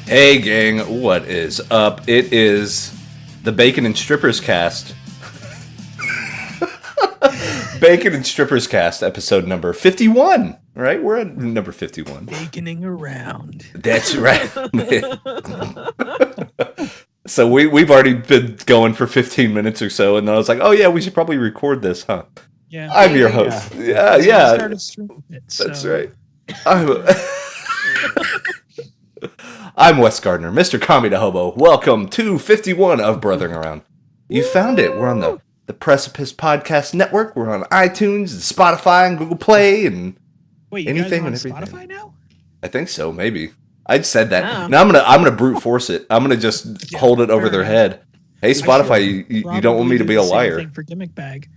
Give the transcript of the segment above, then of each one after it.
Hey gang, what is up? It is the Bacon and Strippers cast. Bacon and Strippers cast, episode number 51. Right? We're at number 51. Baconing around. That's right. So we've already been going for 15 minutes or so, and then I was like, oh yeah, we should probably record this, huh? Yeah. I'm your host. Yeah. That's right. I'm Wes Gardner, Mr. Comedy Hobo. Welcome to 51 of Brothering Around. You found it. We're on the Precipice Podcast Network. We're on iTunes and Spotify and Google Play and anything and everything. Spotify now? I think so, maybe. I'd said that. Now I'm gonna brute force it. I'm gonna just hold it over their head. Hey, Spotify, you don't want me to be a liar. Thing for gimmick bag.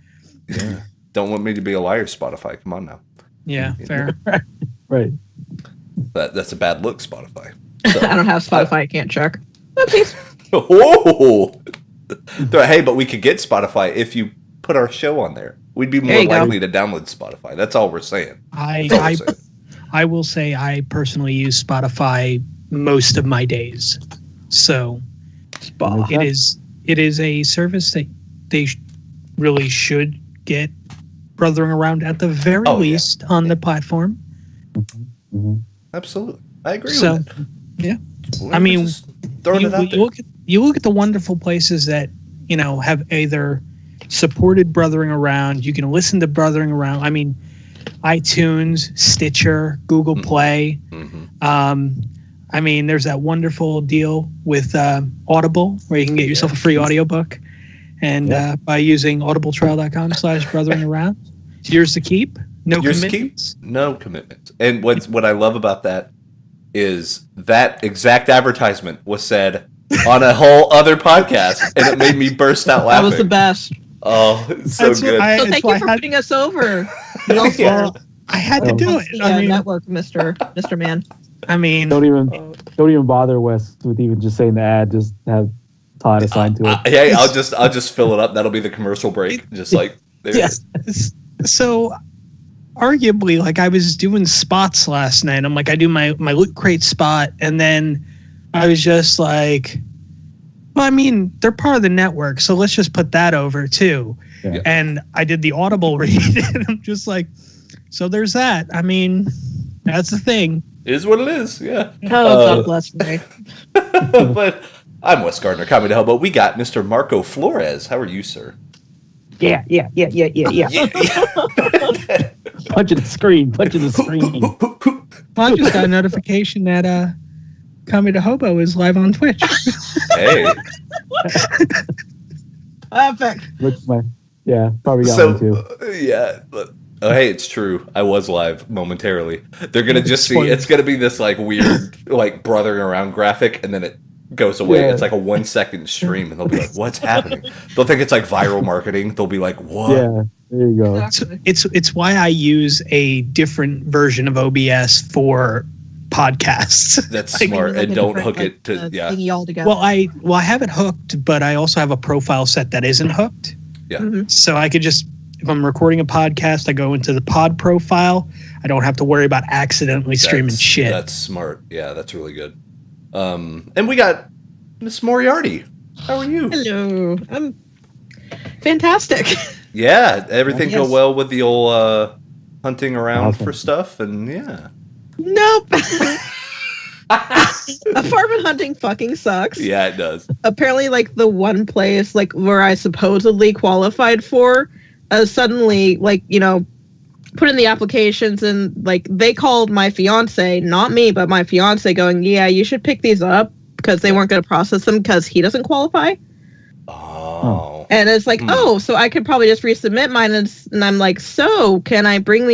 Yeah. Don't want me to be a liar, Spotify. Come on now. Yeah, fair. Right. That's a bad look, Spotify. So, I don't have Spotify. I can't check. Oopsies. Oh! Hey, but we could get Spotify if you put our show on there. We'd be more likely to download Spotify. That's all we're saying. I will say I personally use Spotify most of my days. So it is a service that they really should get brothering around at the very least on the platform. Mm-hmm. Absolutely. I agree with that. Yeah. Well, I mean, you look at the wonderful places that, have either supported brothering around. You can listen to brothering around. I mean, iTunes, Stitcher, Google Play. Mm-hmm. I mean, there's that wonderful deal with Audible where you can get yourself a free audiobook. And by using audibletrial.com/brothering around, it's yours to keep. No commitments. No commitments. And what I love about that is that exact advertisement was said on a whole other podcast, and it made me burst out laughing. That was the best. Oh, it's so good. So thank you for putting us over. Well, I had to do it. I mean, network, Mr. Man. I mean, don't even bother Wes with even just saying the ad. Just have Todd assigned to it. Hey, I'll just fill it up. That'll be the commercial break. Just like there. Yes. So, arguably, like I was doing spots last night. I'm like, I do my Loot Crate spot, and then I was just like, well, I mean, they're part of the network, so let's just put that over too. Yeah. And I did the Audible read, and I'm just like, so there's that. I mean, that's the thing. It is what it is. Yeah. Oh, God bless me. But I'm Wes Gardner, Comedy Hobo. We got Mr. Marco Flores. How are you, sir? Yeah. Punching the screen. Well, I just got a notification that Comedy Hobo is live on Twitch. Hey. Perfect. Probably got me too. Yeah. Oh, hey, it's true. I was live momentarily. They're gonna just see. It's gonna be this like weird, like brothering around graphic, and then it goes away. Yeah. It's like a 1 second stream, and they'll be like, "What's happening?" They'll think it's like viral marketing. They'll be like, "What?" Yeah, there you go. It's why I use a different version of OBS for podcasts. That's smart, and don't hook it to all together. Well, I have it hooked, but I also have a profile set that isn't hooked. Yeah. Mm-hmm. So I could just. If I'm recording a podcast, I go into the pod profile. I don't have to worry about accidentally streaming shit. That's smart. Yeah, that's really good. And we got Miss Moriarty. How are you? Hello. I'm fantastic. Yeah, everything go well with the old hunting around for stuff, and yeah. Nope. Apartment hunting fucking sucks. Yeah, it does. Apparently, like the one place like where I supposedly qualified for. Suddenly, put in the applications and, they called my fiance, not me, but my fiance going, yeah, you should pick these up because they weren't going to process them because he doesn't qualify. Oh. And it's like, so I could probably just resubmit mine. And I'm like, so can I bring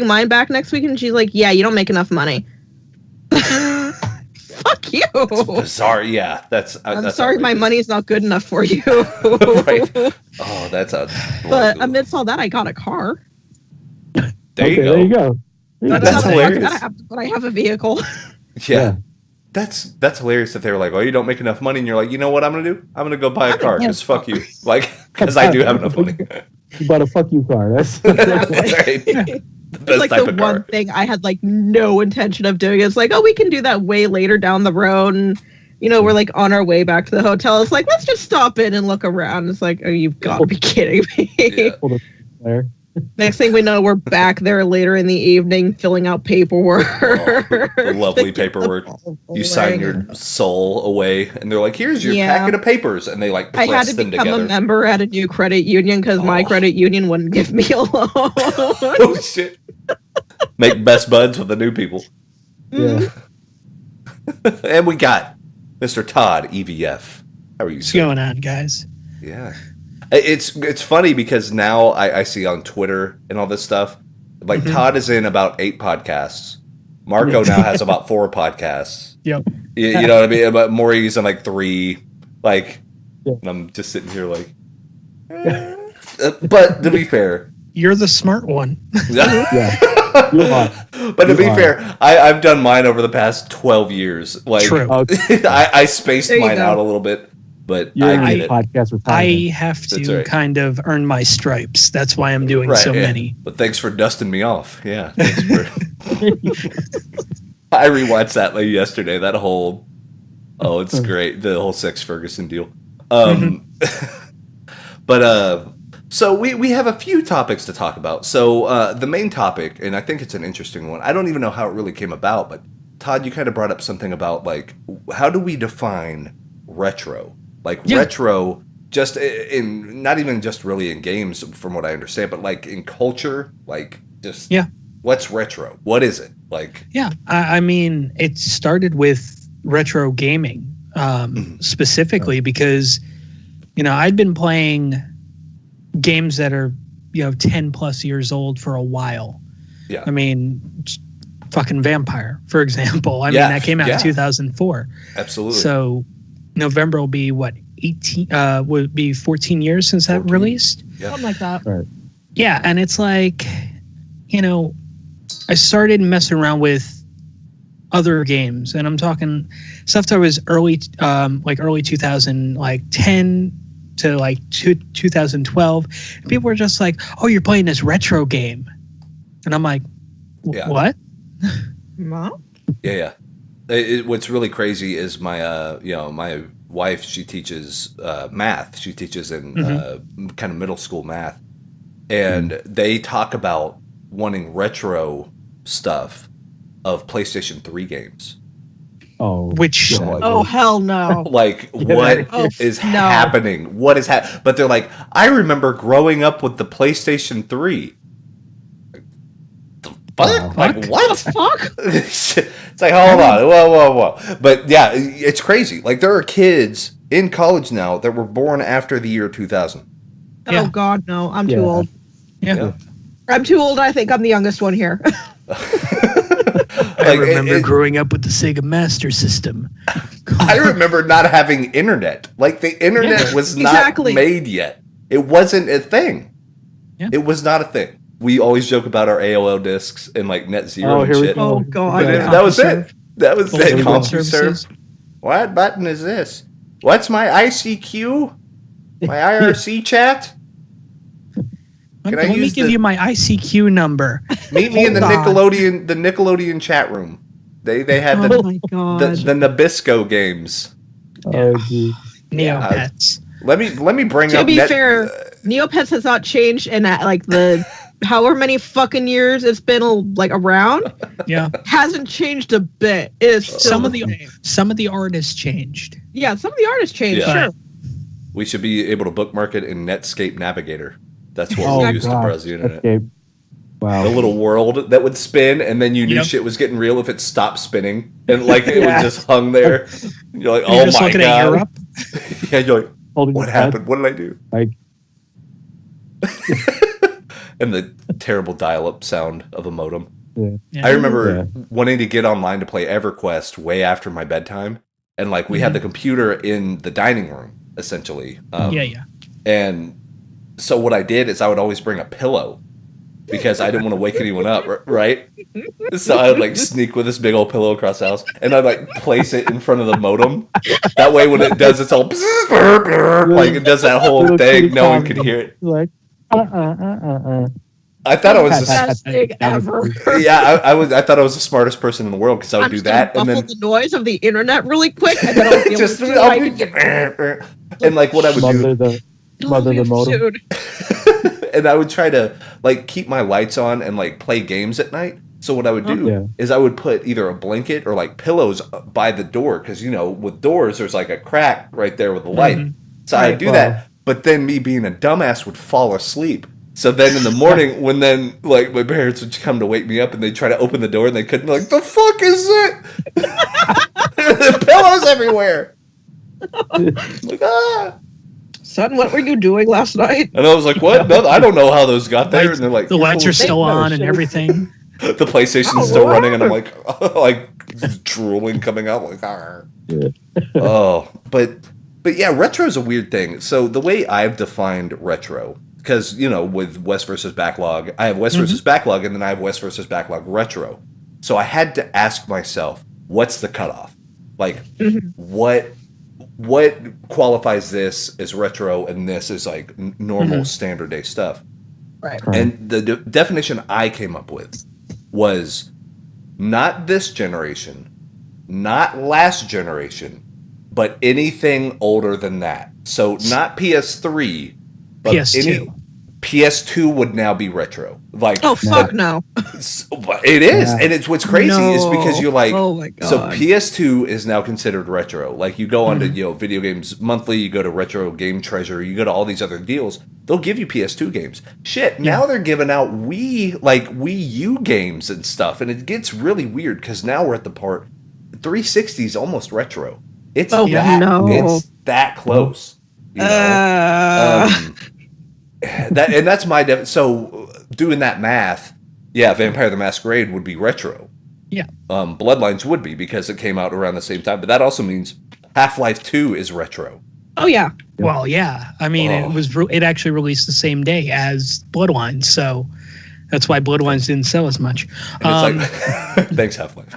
mine back next week? And she's like, yeah, you don't make enough money. Fuck you. That's bizarre. Yeah, that's sorry, my money's not good enough for you. Right. Oh, that's a. But amidst all that, I got a car. There you go. That's hilarious. But I have a vehicle. Yeah. That's hilarious if they were like, oh, you don't make enough money, and you're like, you know what I'm gonna do? I'm gonna go buy a car because fuck you, because I do have enough money. You bought a fuck you car. That's right. It's like the one thing I had like no intention of doing. It's like, oh, we can do that way later down the road, and we're like on our way back to the hotel. It's like, let's just stop in and look around. It's like, oh, you've got to be kidding me. Yeah. Next thing we know, we're back there later in the evening filling out paperwork. Oh, lovely paperwork. You sign your soul away, and they're like, "Here's your packet of papers," and they like press them together. I had to become a member at a new credit union because my credit union wouldn't give me a loan. Oh shit! Make best buds with the new people. Yeah. And we got Mr. Todd EVF. How are you? What's going on, guys? Yeah. It's funny because now I see on Twitter and all this stuff, like Todd is in about 8 podcasts. Marco now has about 4 podcasts. Yep. You know what I mean? But Maury's in like 3. Like, and I'm just sitting here like, but to be fair, you're the smart one. Yeah. But to be fair, I've done mine over the past 12 years. Like, true. I spaced mine out a little bit. But I have to kind of earn my stripes. That's why I'm doing so many. But thanks for dusting me off. Yeah. Thanks for I rewatched that like yesterday. That whole it's great. The whole Sex Ferguson deal. But so we have a few topics to talk about. So the main topic, and I think it's an interesting one. I don't even know how it really came about, but Todd, you kind of brought up something about like how do we define retro? Like retro, just in not even just really in games, from what I understand, but like in culture, like just what's retro? What is it like? Yeah, I mean, it started with retro gaming specifically because I'd been playing games that are 10 plus years old for a while. Yeah, I mean, fucking Vampire, for example. I mean, that came out in 2004. Absolutely. So November will be what 18 would be 14 years since that released. Something like that. Right. Yeah, and it's like I started messing around with other games, and I'm talking stuff that was early 2000, like 10 to like 2012. And people were just like, "Oh, you're playing this retro game," and I'm like, "What?" Mom? Yeah. What's really crazy is my my wife, she teaches math. She teaches in kind of middle school math, and they talk about wanting retro stuff of PlayStation 3 games. Oh, hell no! Like what is happening? What is happening? But they're like, I remember growing up with the PlayStation 3. Fuck? Like what? The fuck? It's like, hold on, whoa. But yeah, it's crazy. Like there are kids in college now that were born after the year 2000. Oh God, no! I'm too old. Yeah. I'm too old. I think I'm the youngest one here. I remember growing up with the Sega Master System. I remember not having internet. Like the internet was not made yet. It wasn't a thing. Yeah. It was not a thing. We always joke about our AOL discs and like Net Zero and shit. Oh God, that was it. That was it. CompuServe. What button is this? What's my ICQ? My IRC chat? Let me give you my ICQ number. Meet me in the Nickelodeon chat room. They had the Nabisco games. Oh geez. Neopets. Let me bring up. To be fair, Neopets has not changed in like the however many fucking years it's been like around. Yeah, hasn't changed a bit. It's some of the artists changed. Yeah, some of the artists changed. Yeah. Sure. We should be able to bookmark it in Netscape Navigator. That's what we used to browse the internet. Netscape. Wow. The little world that would spin, and then you knew shit was getting real if it stopped spinning, and like it was just hung there. You're like, oh my god! At Europe. Yeah, you're like, what happened? What did I do? Like, and the terrible dial-up sound of a modem. Yeah. I remember wanting to get online to play EverQuest way after my bedtime, and like we had the computer in the dining room essentially. And so what I did is I would always bring a pillow because I didn't want to wake anyone up, right? So I would like sneak with this big old pillow across the house, and I'd like place it in front of the modem. That way, when it does its whole like it does that whole thing, no one could hear it. Like, I thought I was the best thing ever. Yeah, I thought I was the smartest person in the world because I would do that, and then the noise of the internet really quick, and then I'll be able to and like what I would smother the modem. Dude. And I would try to like keep my lights on and like play games at night. So what I would do is I would put either a blanket or like pillows by the door because with doors there's like a crack right there with the light. So I'd do that, but then me being a dumbass would fall asleep. So then in the morning, when then like my parents would come to wake me up and they'd try to open the door and they couldn't, like, the fuck is it? The pillows everywhere. Like, Son, what were you doing last night? And I was like, what? No, I don't know how those got there. And they're like, the lights are still on and everything. The PlayStation's still running, and I'm like drooling coming out, like, oh, but yeah, retro is a weird thing. So the way I've defined retro, because with West versus Backlog, I have West versus Backlog, and then I have West versus Backlog retro. So I had to ask myself, what's the cutoff? Like, what qualifies this as retro, and this is like normal standard day stuff? Right. And the definition I came up with was not this generation, not last generation, but anything older than that. So not PS3, but PS2. PS2 would now be retro. Like, oh fuck no. It is, and it's what's crazy is because you're like, oh my God. So PS2 is now considered retro. Like you go onto Video Games Monthly, you go to Retro Game Treasure, you go to all these other deals. They'll give you PS2 games. Shit, now they're giving out Wii U games and stuff, and it gets really weird because now we're at the part 360 is almost retro. It's it's that close. That's my so doing that math, Vampire the Masquerade would be retro. Yeah. Bloodlines would be because it came out around the same time, but that also means Half-Life 2 is retro. Oh yeah. Well, yeah. I mean, it actually released the same day as Bloodlines, so that's why Bloodlines didn't sell as much. And it's like, thanks Half-Life.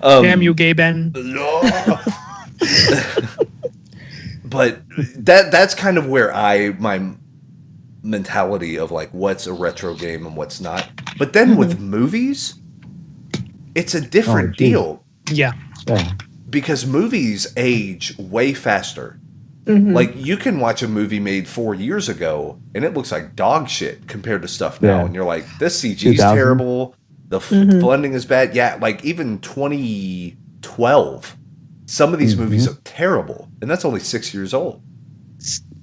Damn you, gay Ben. But that's kind of where my mentality of like what's a retro game and what's not. But then with movies, it's a different deal. Yeah. Because movies age way faster. Like you can watch a movie made 4 years ago and it looks like dog shit compared to stuff now, and you're like, this CG is terrible. The blending is bad. Yeah, like even 2012. Some of these movies are terrible, and that's only 6 years old.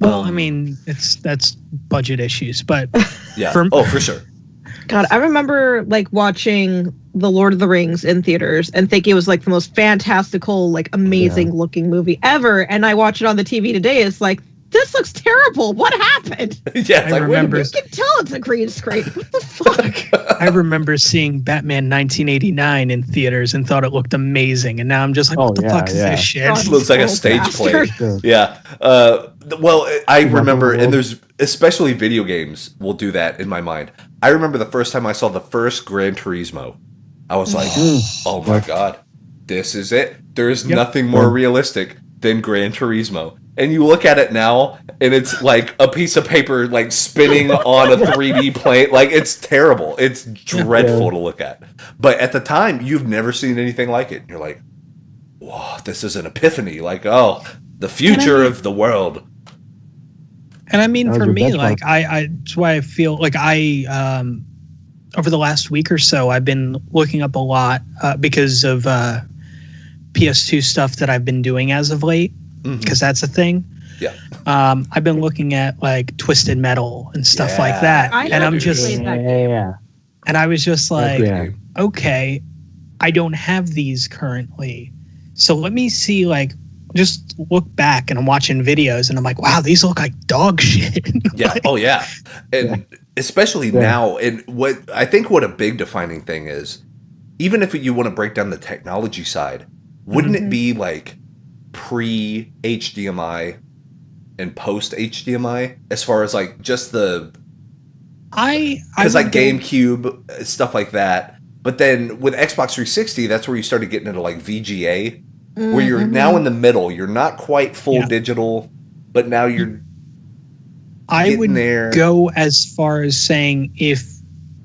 Well, I mean, that's budget issues, but for sure. God, I remember like watching The Lord of the Rings in theaters and thinking it was like the most fantastical, like amazing looking movie ever. And I watch it on the TV today. It's like, this looks terrible. What happened? I remember. You can tell it's a green screen. What the fuck? I remember seeing Batman 1989 in theaters and thought it looked amazing. And now I'm just like, what the fuck is this shit? It looks like a stage play. Yeah. Well, I remember, and there's especially video games will do that in my mind. I remember the first time I saw the first Gran Turismo. I was like, oh my God, this is it. There's nothing more realistic than Gran Turismo. And you look at it now, and it's like a piece of paper like spinning on a 3D plane. Like, it's terrible. It's dreadful to look at. But at the time, you've never seen anything like it. And you're like, whoa, this is an epiphany. Like, oh, the future of the world. And I mean, for me, like, that's why I feel like over the last week or so, I've been looking up a lot because of PS2 stuff that I've been doing as of late. Because that's a thing. Yeah. I've been looking at like Twisted Metal and stuff like that. And I'm just and I was just like, okay, I don't have these currently. So let me see, like, just look back, and I'm watching videos and I'm like, wow, these look like dog shit. Yeah. Oh yeah. And especially now, and what I think what a big defining thing is, even if you want to break down the technology side, wouldn't it be like pre-HDMI and post-HDMI as far as like just the because like GameCube, stuff like that. But then with Xbox 360, that's where you started getting into like VGA, where you're now in the middle. You're not quite full digital, but now you're I would go as far as saying if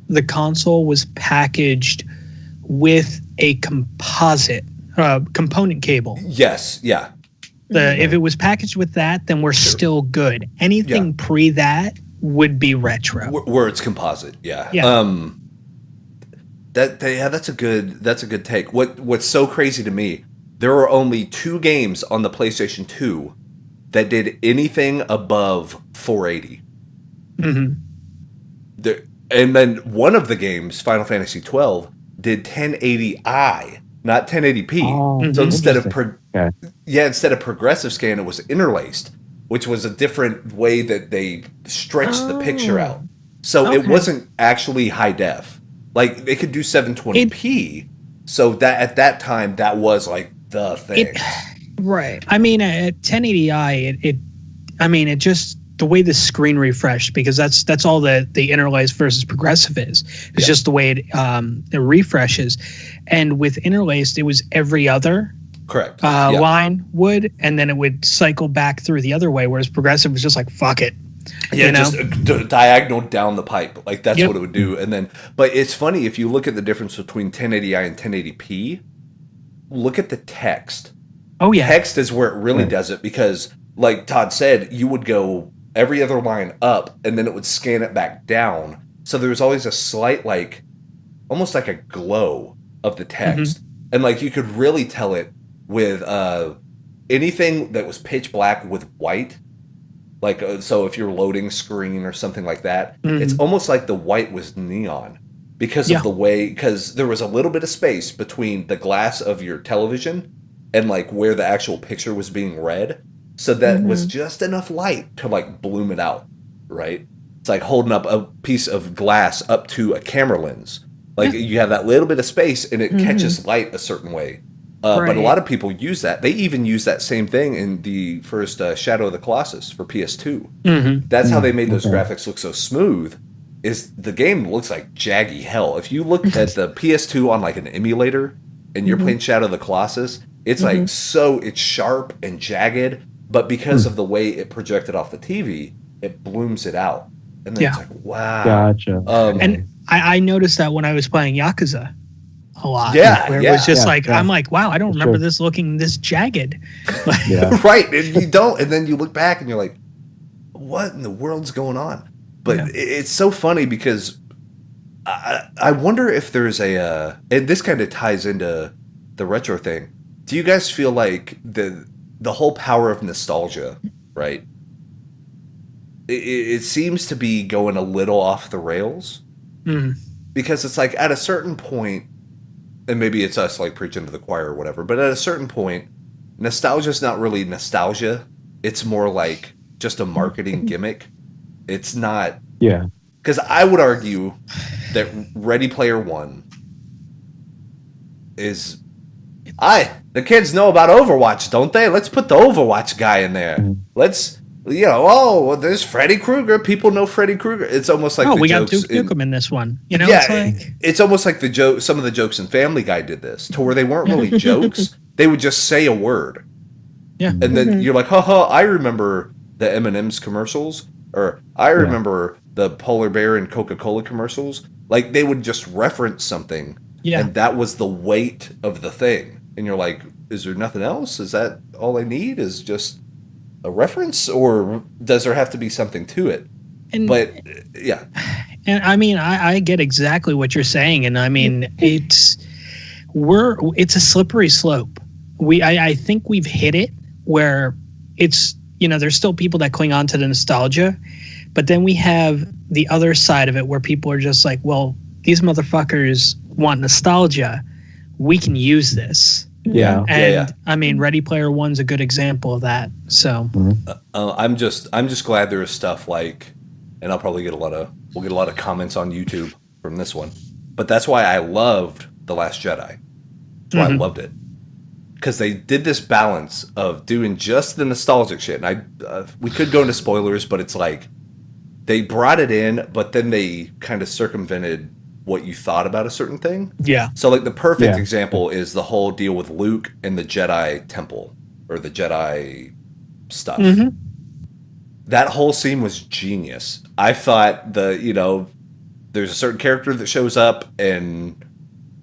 the console was packaged with a composite component cable. Yes, yeah. If it was packaged with that, then we're still good. Anything pre that would be retro. Where it's composite, yeah. That's a good take. What's so crazy to me, there are only 2 games on the PlayStation 2 that did anything above 480. And then one of the games, Final Fantasy 12, did 1080i, not 1080p. Oh, so instead of progressive scan, it was interlaced, which was a different way that they stretched the picture out. So it wasn't actually high def. Like, they could do 720p. So that at that time, that was like the thing. Right. I mean, at 1080i, it just the way the screen refreshed, because that's all the interlaced versus progressive is. It's just the way it refreshes. And with interlaced, it was every other line would, and then it would cycle back through the other way, whereas progressive was just like, fuck it. Yeah, just diagonal down the pipe. Like, that's what it would do. And then, but it's funny, if you look at the difference between 1080i and 1080p, look at the text. Oh, yeah. Text is where it really does it, because, like Todd said, you would go every other line up, and then it would scan it back down. So there was always a slight, like, almost like a glow of the text. And, like, you could really tell it with anything that was pitch black with white. Like, so if you're loading screen or something like that, it's almost like the white was neon because of the way, because there was a little bit of space between the glass of your television and, like, where the actual picture was being read. So that was just enough light to, like, bloom it out, right? It's like holding up a piece of glass up to a camera lens. Like, you have that little bit of space and it catches light a certain way. But a lot of people use that. They even use that same thing in the first Shadow of the Colossus for PS2. That's how they made those graphics look so smooth, is the game looks like jaggy hell. If you look at the PS2 on, like, an emulator and you're playing Shadow of the Colossus, it's like it's sharp and jagged, but because of the way it projected off the TV, it blooms it out. And then it's like, wow. Gotcha. And I noticed that when I was playing Yakuza a lot. Where it was just I'm like, wow, I don't remember this looking this jagged. Right. And you don't. And then you look back and you're like, what in the world's going on? But it's so funny because I wonder if there's and this kind of ties into the retro thing. Do you guys feel like the whole power of nostalgia, right? It seems to be going a little off the rails. Because it's like, at a certain point, and maybe it's us, like, preaching to the choir or whatever, but at a certain point, nostalgia's not really nostalgia. It's more like just a marketing gimmick. It's not... Yeah. Because I would argue that Ready Player One is... the kids know about Overwatch, don't they? Let's put the Overwatch guy in there. Let's... there's Freddy Krueger. People know Freddy Krueger. It's almost like we got Duke Nukem in this one. You know, it's almost like the joke. Some of the jokes in Family Guy did this, to where they weren't really jokes. They would just say a word. Yeah, and then you're like, haha, I remember the M&M's commercials, or I remember the Polar Bear and Coca-Cola commercials. Like, they would just reference something, and that was the weight of the thing. And you're like, is there nothing else? Is that all I need? Is just a reference, or does there have to be something to it? And I mean, I get exactly what you're saying, and I mean, it's a slippery slope. I think we've hit it where it's, there's still people that cling on to the nostalgia, but then we have the other side of it where people are just like, well, these motherfuckers want nostalgia, we can use this. I mean, Ready Player One's a good example of that. So I'm just glad there is stuff like, and I'll probably we'll get a lot of comments on YouTube from this one, but that's why I loved The Last Jedi. That's why I loved it, because they did this balance of doing just the nostalgic shit. And we could go into spoilers, but it's like they brought it in, but then they kind of circumvented what you thought about a certain thing. Yeah. So, like, the perfect example is the whole deal with Luke and the Jedi Temple, or the Jedi stuff. that whole scene was genius. I thought there's a certain character that shows up and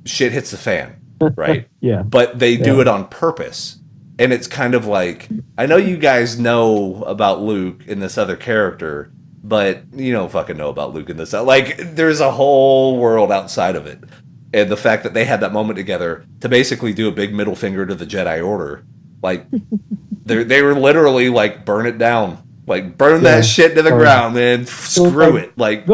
shit hits the fan, right? Yeah. But they do it on purpose. And it's kind of like, I know you guys know about Luke and this other character, but you don't fucking know about Luke and this. Like, there's a whole world outside of it. And the fact that they had that moment together to basically do a big middle finger to the Jedi Order, like, they were literally like, burn it down. Like, burn that shit to the ground, man. Screw it. Like,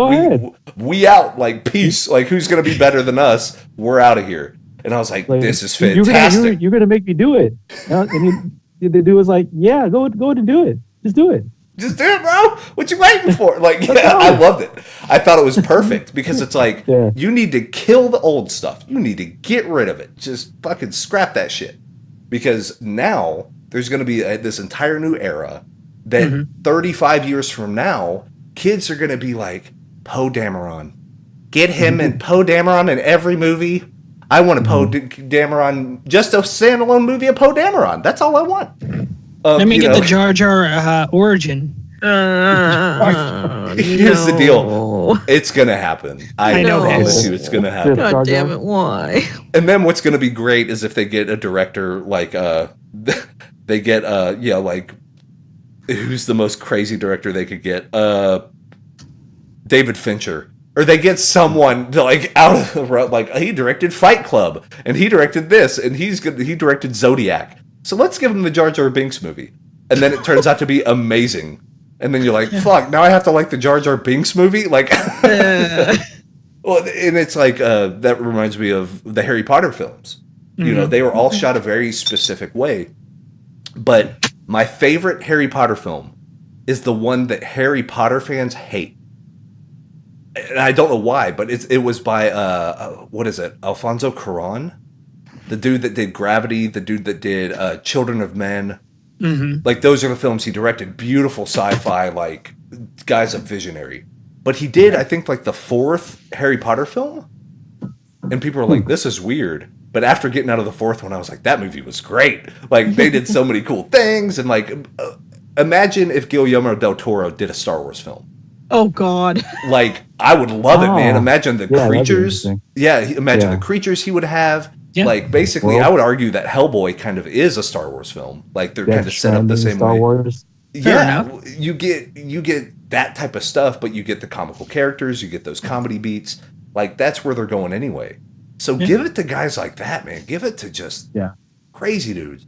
we out. Like, peace. Like, who's going to be better than us? We're out of here. And I was like, this is fantastic. You're gonna make me do it. And the dude was like, yeah, go and do it. Just do it. Just do it, bro. What you waiting for? Like, yeah, I loved it. I thought it was perfect because it's like, you need to kill the old stuff. You need to get rid of it. Just fucking scrap that shit. Because now there's going to be this entire new era that 35 years from now, kids are going to be like, Poe Dameron. Get him and Poe Dameron in every movie. I want a Poe Dameron, just a standalone movie of Poe Dameron. That's all I want. Let me get the Jar Jar origin. Here's the deal. It's going to happen. I promise you it's going to happen. God damn it, why? And then what's going to be great is if they get a director like, they get, like, who's the most crazy director they could get? David Fincher. Or they get someone like out of the road, like he directed Fight Club, and he directed this, and he directed Zodiac. So let's give him the Jar Jar Binks movie, and then it turns out to be amazing. And then you're like, fuck, now I have to like the Jar Jar Binks movie, like. Well, and it's like that reminds me of the Harry Potter films. You know, they were all shot a very specific way, but my favorite Harry Potter film is the one that Harry Potter fans hate. And I don't know why, but it was by what is it? Alfonso Cuarón, the dude that did Gravity, the dude that did Children of Men. Like those are the films he directed. Beautiful sci-fi, like guy's a visionary. But he did, I think, like the 4th Harry Potter film, and people were like, "This is weird." But after getting out of the 4th one, I was like, "That movie was great." Like they did so many cool things, and like imagine if Guillermo del Toro did a Star Wars film. Oh God! Like I would love it, man. Imagine the creatures. Imagine the creatures he would have. Yeah. Like basically, I would argue that Hellboy kind of is a Star Wars film. Like they're kind of set up the same Star way. Wars. Yeah, you get that type of stuff, but you get the comical characters, you get those comedy beats. Like that's where they're going anyway. So give it to guys like that, man. Give it to just crazy dudes.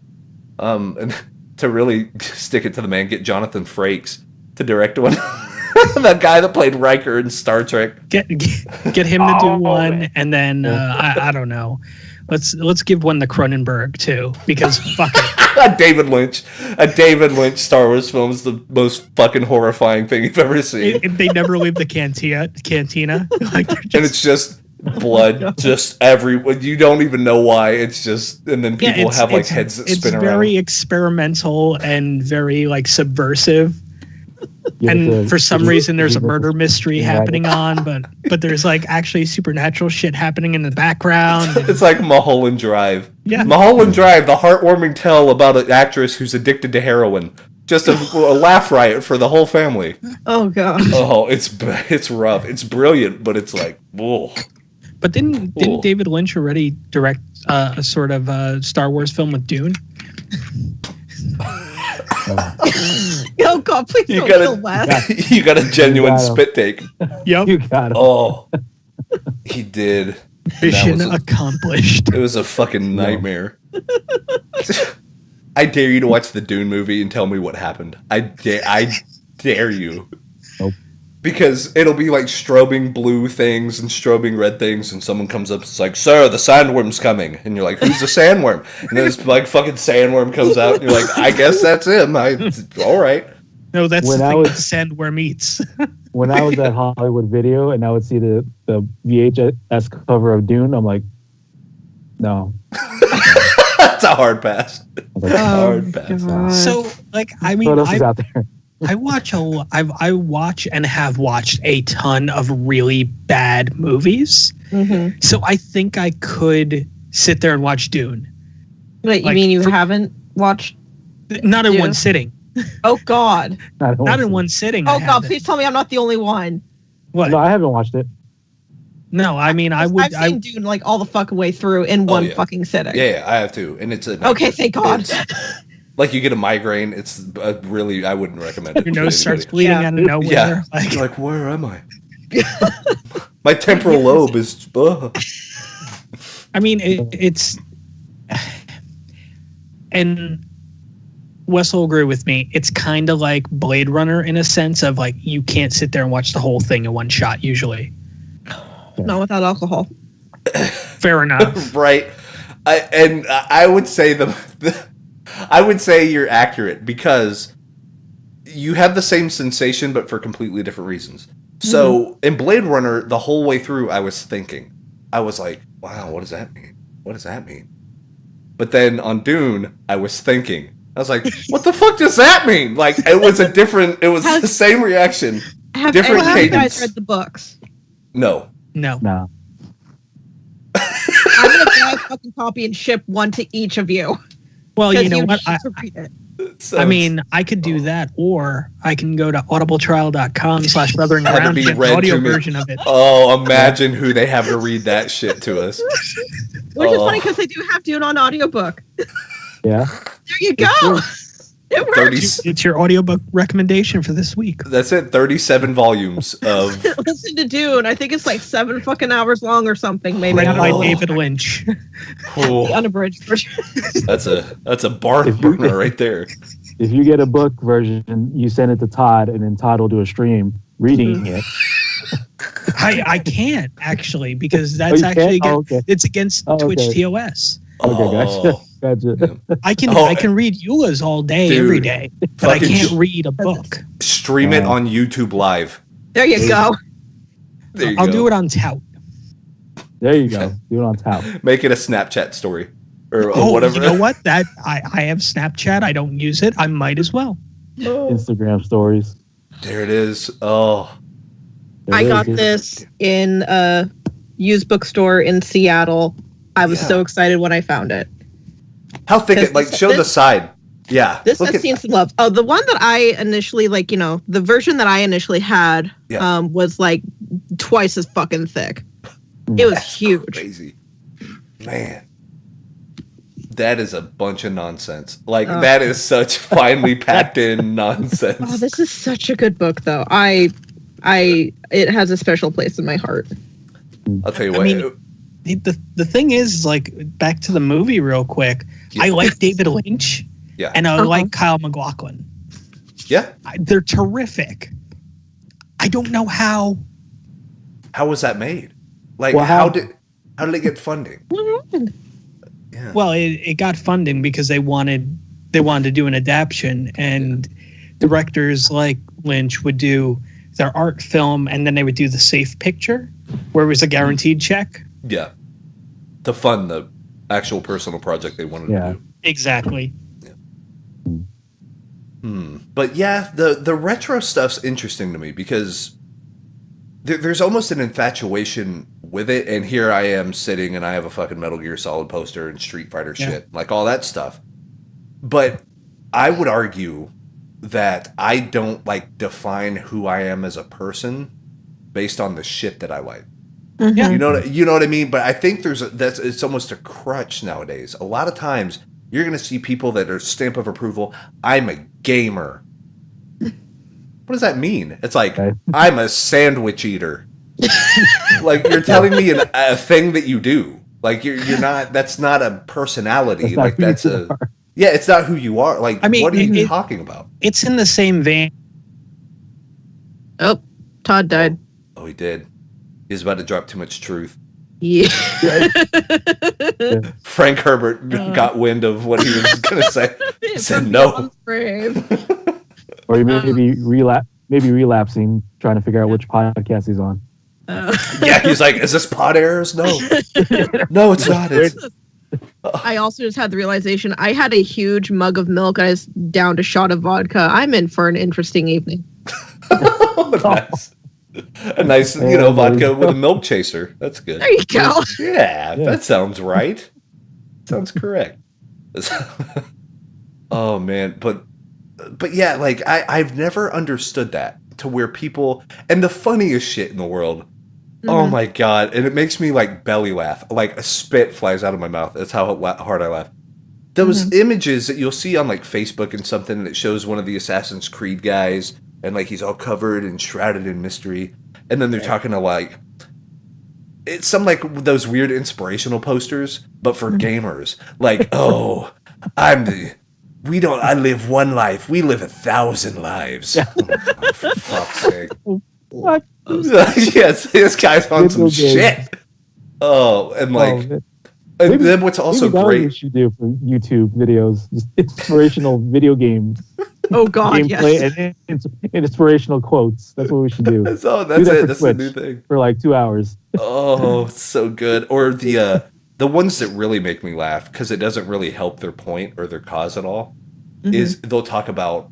And to really stick it to the man, get Jonathan Frakes to direct one. That guy that played Riker in Star Trek. Get him to do one, and then I don't know. Let's give one to Cronenberg too, because fuck it. A David Lynch Star Wars film is the most fucking horrifying thing you've ever seen. They never leave the cantina. Like and it's just blood, just everywhere. You don't even know why. It's just, and then people have like heads that spin around. It's very experimental and very like subversive. And for some reason there's a murder mystery happening on, but there's like actually supernatural shit happening in the background. It's like Mulholland Drive. Yeah. Mulholland Drive, the heartwarming tale about an actress who's addicted to heroin. Just a laugh riot for the whole family. Oh God. Oh, it's rough. It's brilliant, but it's like, whoa. But didn't David Lynch already direct a sort of Star Wars film with Dune? Oh God, please don't kill that. You got a genuine spit take. Yep. You got him. Oh, he did. Mission accomplished. It was a fucking nightmare. I dare you to watch the Dune movie and tell me what happened. I dare you. Nope. Because it'll be like strobing blue things and strobing red things, and someone comes up, it's like, "Sir, the sandworm's coming," and you're like, "Who's the sandworm?" And then this like fucking sandworm comes out, and you're like, "I guess that's him." All right. No, that's the thing sandworm eats. When I was at Hollywood Video and I would see the VHS cover of Dune, I'm like, no. That's a hard pass. Hard pass. God. So, like, I mean, what else is out there? I watch and have watched a ton of really bad movies. Mm-hmm. So I think I could sit there and watch Dune. Wait, you mean you haven't watched? Not in one sitting. Oh God. Not in one sitting. Oh God, please tell me I'm not the only one. What? No, I haven't watched it. No, I mean I've seen Dune like all the fucking way through in one fucking sitting. Yeah, I have too, and it's okay. Thank God. Like you get a migraine. It's really I wouldn't recommend it. Your nose starts bleeding out of nowhere. Yeah, like where am I? My temporal lobe is. I mean, it's, and Wes will agree with me. It's kind of like Blade Runner in a sense of like you can't sit there and watch the whole thing in one shot usually. Not without alcohol. Fair enough. Right. I would say I would say you're accurate because you have the same sensation but for completely different reasons. So in Blade Runner, the whole way through, I was thinking. I was like, wow, what does that mean? What does that mean? But then on Dune, I was thinking. I was like, what the fuck does that mean? Like, it was the same reaction. Have any of you guys read the books? No. No. I'm going to buy a fucking copy and ship one to each of you. Well, you know what? I mean, I could do that, or I can go to audibletrial.com/brothering around and get the audio version of it. Oh, imagine who they have to read that shit to us. Which is funny because they do have Dune on audiobook. Yeah. There you go. It works. It's your audiobook recommendation for this week. That's it. 37 volumes of. Listen to Dune. I think it's like 7 fucking hours long or something. Maybe read by David Lynch. The unabridged version. That's a barn burner right there. If you get a book version, you send it to Todd, and then Todd will do a stream reading it. I can't actually because that's it's against Twitch TOS. Okay, gotcha. I can read EULAs all day, every day, but I can't read a book. Stream it on YouTube Live. There you go. I'll do it on Tout. There you go. Do it on Tout. Make it a Snapchat story or whatever. You know what? That I have Snapchat. I don't use it. I might as well. Instagram stories. There it is. Oh, I got this in a used bookstore in Seattle. I was so excited when I found it. How thick it? Like, show the side. Yeah. This has seen some love. Oh, the one that I initially, the version that I initially had was like twice as fucking thick. It was huge. Crazy. Man. That is a bunch of nonsense. Like, that is such finely packed in nonsense. Oh, this is such a good book, though. It has a special place in my heart. I'll tell you what. The thing is, like, back to the movie real quick. I like David Lynch. Yeah. And I like Kyle MacLachlan. Yeah. They're terrific. I don't know how. How was that made? Like, how did it get funding? Yeah. Well, it got funding because they wanted to do an adaptation, and directors like Lynch would do their art film, and then they would do the safe picture, where it was a guaranteed check. Yeah. To fund the actual personal project they wanted to do. Exactly. Yeah. But yeah, the retro stuff's interesting to me because there's almost an infatuation with it, and here I am sitting and I have a fucking Metal Gear Solid poster and Street Fighter shit, like all that stuff. But I would argue that I don't like define who I am as a person based on the shit that I like. Mm-hmm. You know what I mean? But I think it's almost a crutch nowadays. A lot of times you're going to see people that are stamp of approval. I'm a gamer. What does that mean? It's like, I'm a sandwich eater. Like, you're telling me a thing that you do. Like, you're not, that's not a personality. Like, that's it's not who you are. Like, I mean, what are you talking about? It's in the same vein. Oh, Todd died. Oh, he did. He's about to drop too much truth. Yeah. Frank Herbert got wind of what he was going to say. He said no. Or he may be relapsing, trying to figure out which podcast he's on. Yeah, he's like, is this pod errors? No. No, it's not. I also just had the realization I had a huge mug of milk. I was downed a shot of vodka. I'm in for an interesting evening. Nice. A nice, vodka with a milk chaser. That's good. There you go. Yeah, that sounds right. Sounds correct. Oh, man. But but yeah, like I've never understood that to where people, and the funniest shit in the world. Oh my God. And it makes me like belly laugh. Like a spit flies out of my mouth. That's how hard I laugh. Those images that you'll see on like Facebook and something, and it shows one of the Assassin's Creed guys, and like he's all covered and shrouded in mystery. And then they're talking to like, it's some like those weird inspirational posters, but for gamers. Like, oh, I live one life. We live 1,000 lives. Oh my God, for fuck's sake. What? Yes, this guy's on some shit. Oh, and like, and then what's also great. What you do for YouTube videos, just inspirational video games. Oh God, gameplay and inspirational quotes. That's what we should do. That's it. That's the new thing for like 2 hours. Oh, it's so good. Or the ones that really make me laugh because it doesn't really help their point or their cause at all. Is they'll talk about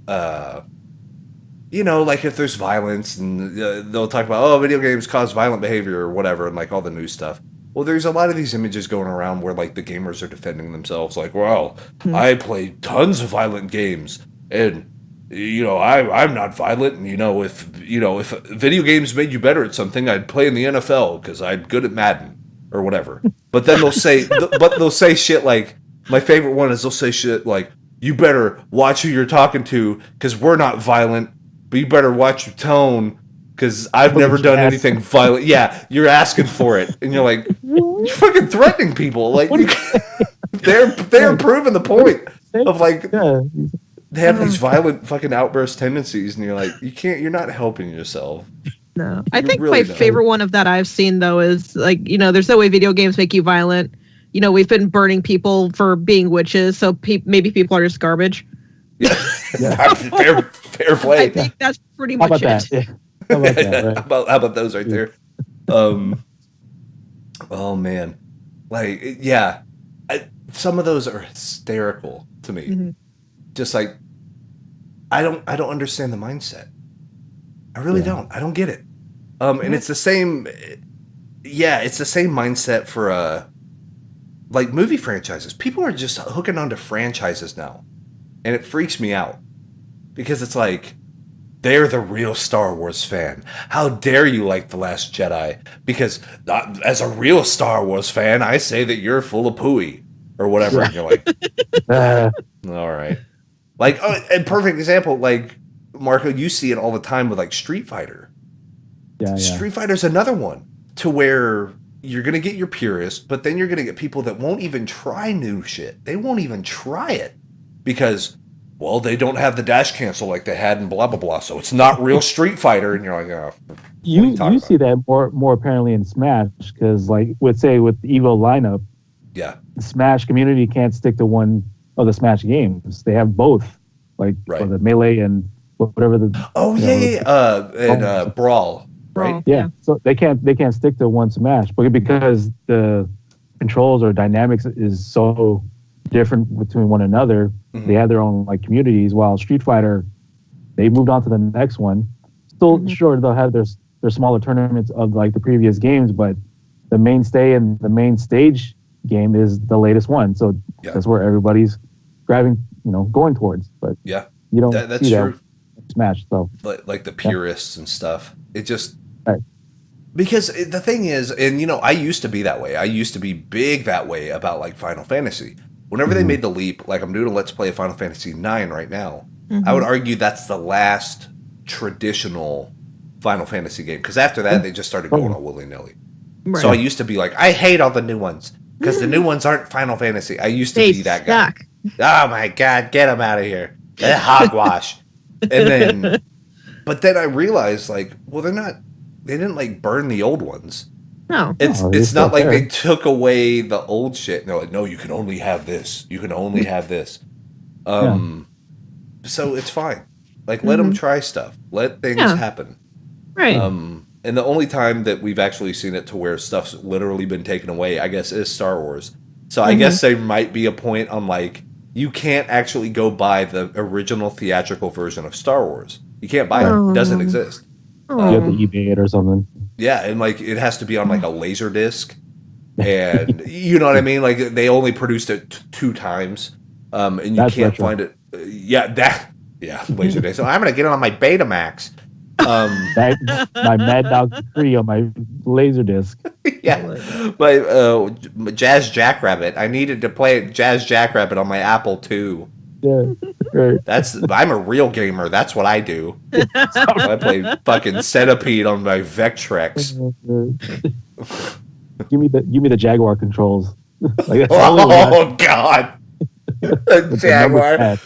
like if there's violence, and they'll talk about, video games cause violent behavior or whatever, and like all the new stuff. Well, there's a lot of these images going around where like the gamers are defending themselves, like, well, I play tons of violent games, and I'm not violent, and if video games made you better at something, I'd play in the NFL because I'm good at Madden or whatever. But then they'll say shit like, my favorite one is they'll say shit like, you better watch who you're talking to because we're not violent. But you better watch your tone because I've never done anything violent. Yeah, you're asking for it, and you're like, you're fucking threatening people. Like they're proving the point of like they have these violent fucking outburst tendencies, and you're like, you're not helping yourself. No, I think my favorite one of that I've seen though is like there's no way video games make you violent. We've been burning people for being witches, so maybe people are just garbage. Yeah. Fair play. I think that's pretty much it. Yeah. How about that, right? How about those right there? Oh man, like some of those are hysterical to me. Just like I don't understand the mindset. I really don't. I don't get it. And it's the same. Yeah, it's the same mindset for like movie franchises. People are just hooking onto franchises now. And it freaks me out because it's like, they're the real Star Wars fan. How dare you like The Last Jedi? Because as a real Star Wars fan, I say that you're full of pooey or whatever. And you're like, all right. Like, a perfect example, like, Marco, you see it all the time with like Street Fighter. Yeah. Street Fighter's another one to where you're going to get your purists, but then you're going to get people that won't even try new shit. They won't even try it. Because, well, they don't have the dash cancel like they had in blah, blah, blah. So it's not real Street Fighter. And you're like, oh. You see that more apparently in Smash. Because, like, with the Evo lineup, the Smash community can't stick to one of the Smash games. They have both. Like, the Melee and whatever the... Oh, and Brawl, right? Yeah. So they can't stick to one Smash. But because the controls or dynamics is so different between one another, they have their own like communities, while Street Fighter, they moved on to the next one. Still sure they'll have their smaller tournaments of like the previous games, but the mainstay and the main stage game is the latest one. So that's where everybody's going towards. But you don't that's see true. That Smash. So like the purists and stuff. It just because the thing is, and I used to be that way. I used to be big that way about like Final Fantasy. Whenever they made the leap, like I'm doing a Let's Play of Final Fantasy IX right now, I would argue that's the last traditional Final Fantasy game. Because after that, they just started going all willy-nilly. Right. So I used to be like, I hate all the new ones. Because the new ones aren't Final Fantasy. I used to be that guy. Oh my God, get them out of here. They're hogwash. But then I realized, like, well, they didn't like burn the old ones. No. It's not like they took away the old shit. And they're like, no, you can only have this. You can only have this. So it's fine. Like, let them try stuff. Let things happen. Right. And the only time that we've actually seen it to where stuff's literally been taken away, I guess, is Star Wars. So I guess there might be a point on, like, you can't actually go buy the original theatrical version of Star Wars. You can't buy it. It doesn't exist. You have to eBay it or something. Yeah, and like it has to be on like a laser disc, and you know what I mean. Like they only produced it 2 times, and you can't find it. Yeah, Laserdisc. So I'm gonna get it on my Betamax. My Mad Dog 3 on my Laserdisc. Yeah, but Jazz Jackrabbit. I needed to play Jazz Jackrabbit on my Apple II. Yeah, right. I'm a real gamer. That's what I do. I play fucking Centipede on my Vectrex. Give me the Jaguar controls. Like, oh God, the Jaguar.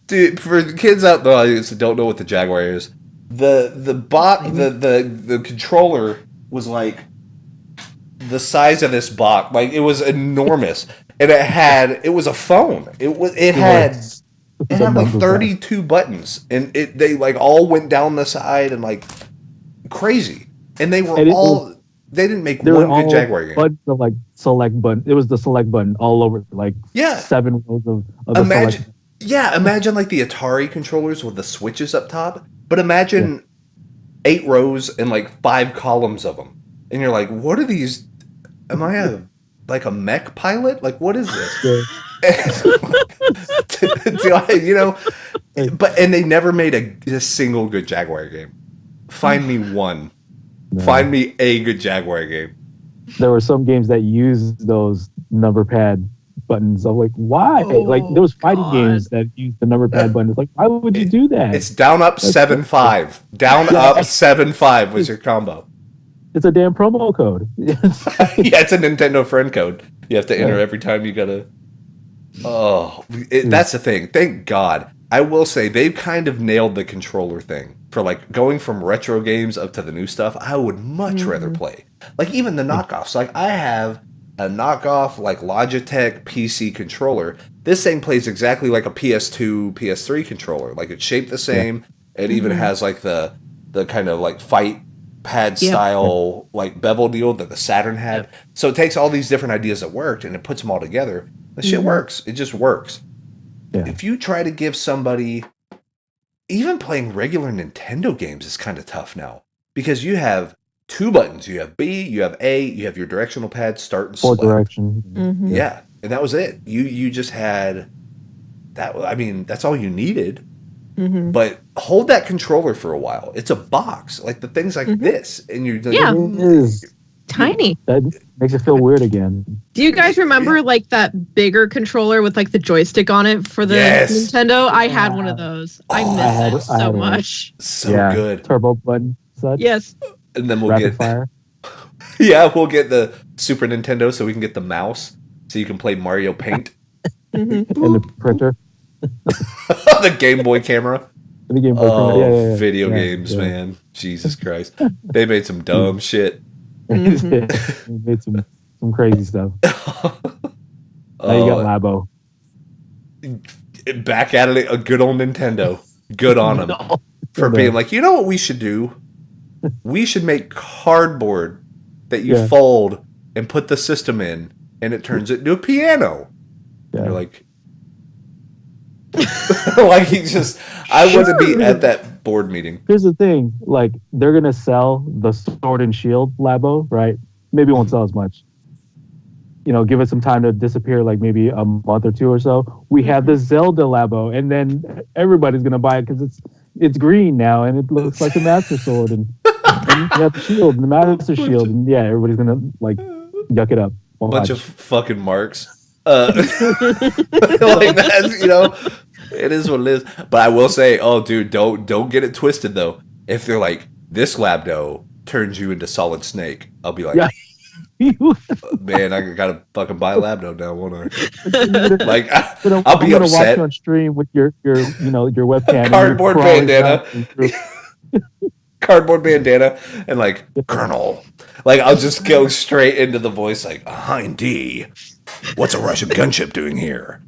Dude, for the kids out there who don't know what the Jaguar is, the controller was like the size of this box. Like, it was enormous, and it was a phone. It had like 32 buttons, and they like all went down the side and like crazy, and they were they didn't make one good Jaguar game. But the like select button, it was the select button all over, like 7 rows of the select. Yeah, imagine like the Atari controllers with the switches up top, but imagine 8 rows and like 5 columns of them. And you're like, what are these? Am I a mech pilot? Like, what is this? And they never made a single good Jaguar game. Find me one. No. Find me a good Jaguar game. There were some games that used those number pad buttons. I'm like, why? Like, there was fighting games that used the number pad buttons. Like, why would you do that? It's down up 7-5. Down up 7-5 was your combo. It's a damn promo code. Yeah, it's a Nintendo friend code. You have to enter every time you gotta. That's the thing. Thank God. I will say they've kind of nailed the controller thing for like going from retro games up to the new stuff. I would much rather play like even the knockoffs. Like, I have a knockoff like Logitech PC controller. This thing plays exactly like a PS2, PS3 controller. Like, it's shaped the same. It even has like the kind of like fight pad style like bevel deal that the Saturn had. So it takes all these different ideas that worked and it puts them all together. The shit works. It just works. Yeah. If you try to give somebody, even playing regular Nintendo games is kind of tough now, because you have 2 buttons. You have B, you have A, you have your directional pad, start and select. Direction. Mm-hmm. Yeah, and that was it. You just had that. I mean, that's all you needed. Mm-hmm. But hold that controller for a while. It's a box, like the things like this, and you're like, it is tiny. That makes it feel weird again. Do you guys remember like that bigger controller with like the joystick on it for the Nintendo? I had one of those. I miss it so much. So good. Turbo button. Such. Yes. And then we'll get fire. we'll get the Super Nintendo so we can get the mouse so you can play Mario Paint. And the printer. The Game Boy camera. The Game Boy camera. Video games, man. Jesus Christ. They made some dumb shit. They made some crazy stuff. Now you got Labo. Back at it, a good old Nintendo. Good on them. For being like, you know what we should do? We should make cardboard that you fold and put the system in, and it turns it into a piano. Yeah. You're like, like I want to be at that board meeting. Here's the thing, like, they're gonna sell the Sword and Shield Labo, right? Maybe it won't sell as much. Give it some time to disappear, like maybe a month or 2 or so. We have the Zelda Labo, and then everybody's gonna buy it because it's green now and it looks like a Master Sword, and you have the shield and the Master Shield, and everybody's gonna like yuck it up. Bunch of fucking marks. Like that's it is what it is. But I will say, dude, don't get it twisted though. If they're like, this Labdo turns you into Solid Snake, I'll be like, man, I gotta fucking buy a Labdo now, won't I? Like, I'll be upset. Watch you on stream with your webcam, cardboard bandana, cardboard bandana, and like Colonel. Like, I'll just go straight into the voice, like, indeed. What's a Russian gunship doing here?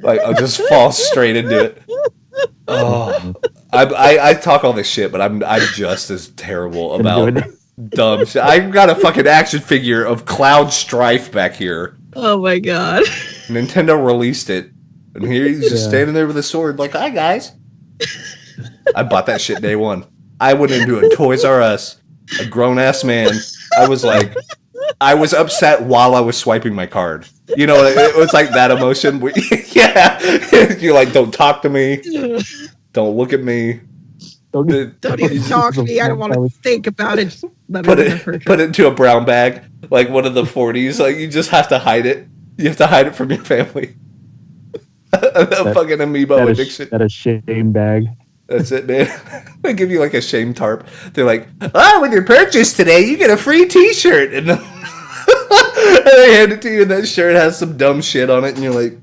Like, I'll just fall straight into it. Oh, I talk all this shit, but I'm just as terrible about dumb shit. I've got a fucking action figure of Cloud Strife back here. Oh my god! Nintendo released it, and here he's just standing there with a sword, like, "Hi guys." I bought that shit day one. I went into a Toys R Us, a grown ass man. I was like, I was upset while I was swiping my card. It was like that emotion. You're like, don't talk to me. Don't look at me. Don't even talk to me. I don't want to think about it. Just put it into a brown bag, like one of the 40s. Like you just have to hide it. You have to hide it from your family. Fucking amiibo addiction. That a shame bag. That's it, man. They give you like a shame tarp. They're like, with your purchase today, you get a free T-shirt, and, and they hand it to you, and that shirt has some dumb shit on it, and you're like,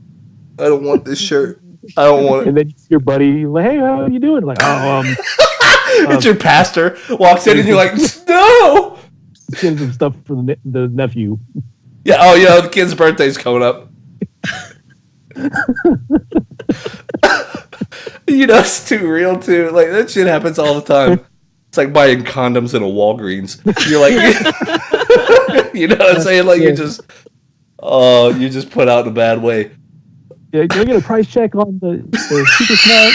I don't want this shirt. I don't want it. And then your buddy, like, hey, how are you doing? Like, it's your pastor walks in, and you're like, no. Gives him stuff for the nephew. Yeah. The kid's birthday's coming up. It's too real too. Like that shit happens all the time. It's like buying condoms in a Walgreens. You're like, you know what I'm saying? Like you just put out in a bad way. Yeah, can I get a price check on the super smart?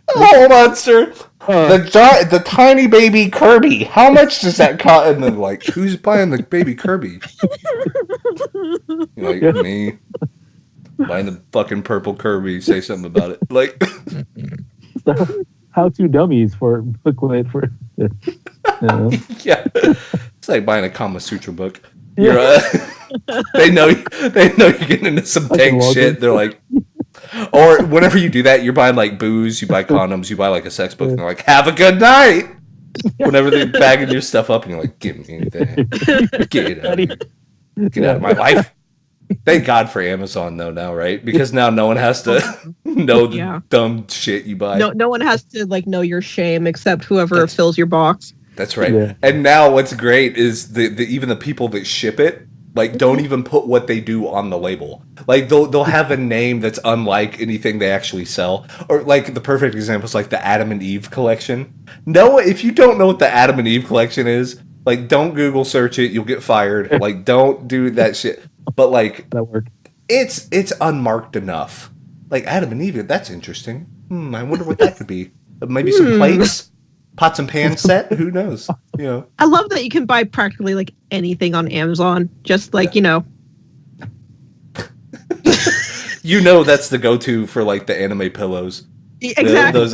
Hold on, sir. The tiny baby Kirby. How much does that cost? And then like, who's buying the baby Kirby? You're like me. Buying the fucking purple Kirby. Say something about it. Like how-to dummies for liquid for. Yeah, it's like buying a Kama Sutra book. You're they know you're getting into some dank shit. They're like, or whenever you do that, you're buying like booze, you buy condoms, you buy like a sex book, and they're like, have a good night. Whenever they're bagging your stuff up, and you're like, give me that. Get out of here. Get out of my life. Thank God for Amazon though now, right? Because now no one has to know the dumb shit you buy. No one has to like know your shame except whoever fills your box. That's right. Yeah. And now what's great is the even the people that ship it like don't even put what they do on the label. Like they'll have a name that's unlike anything they actually sell. Or like the perfect example is like the Adam and Eve collection. No, if you don't know what the Adam and Eve collection is, like don't Google search it, you'll get fired. Like don't do that shit. But like that worked. It's unmarked enough. Like Adam and Eve, that's interesting. I wonder what that could be. Maybe some plates, pots and pans set. Who knows? I love that you can buy practically like anything on Amazon. Just like that's the go-to for like the anime pillows. Exactly.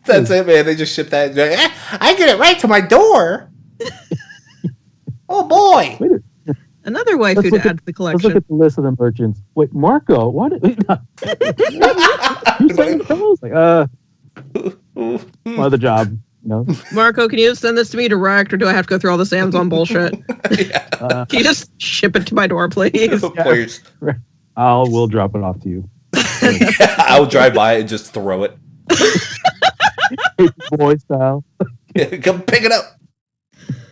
That's it, man. They just ship that. Like, I get it right to my door. Oh boy. Another waifu to add to the collection. Let's look at the list of the merchants. Wait, Marco, what? You selling pillows? Like, other job. Marco, can you send this to me direct, or do I have to go through all this Amazon bullshit? Can you just ship it to my door, please? Please. We'll drop it off to you. I'll drive by and just throw it. Boy style. Come pick it up.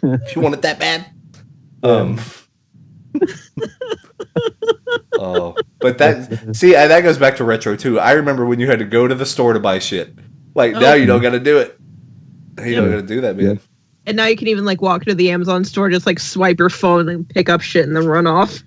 If you want it that bad. But that goes back to retro too. I remember when you had to go to the store to buy shit. Like now you don't got to do it. You don't got to do that, man. And now you can even like walk to the Amazon store, just like swipe your phone and pick up shit and then run off.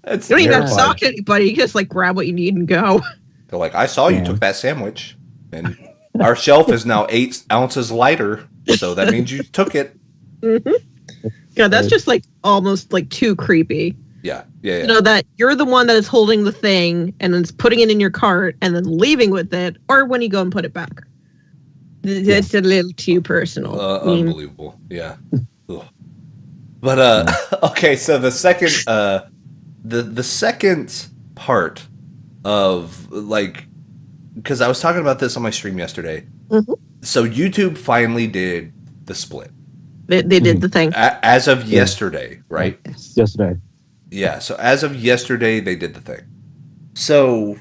That's you don't even have to talk to anybody. You can just like grab what you need and go. They're like, I saw you took that sandwich, and our shelf is now 8 ounces lighter, so that means you took it. Mm-hmm. God, that's just like almost like too creepy. Yeah. That you're the one that is holding the thing and then putting it in your cart and then leaving with it, or when you go and put it back. It's a little too personal. Unbelievable. Yeah. But okay, so the second the second part of like, because I was talking about this on my stream yesterday. Mm-hmm. So YouTube finally did the split. They did the thing. As of yesterday, right? Yes. Yesterday. Yeah, so as of yesterday, they did the thing. So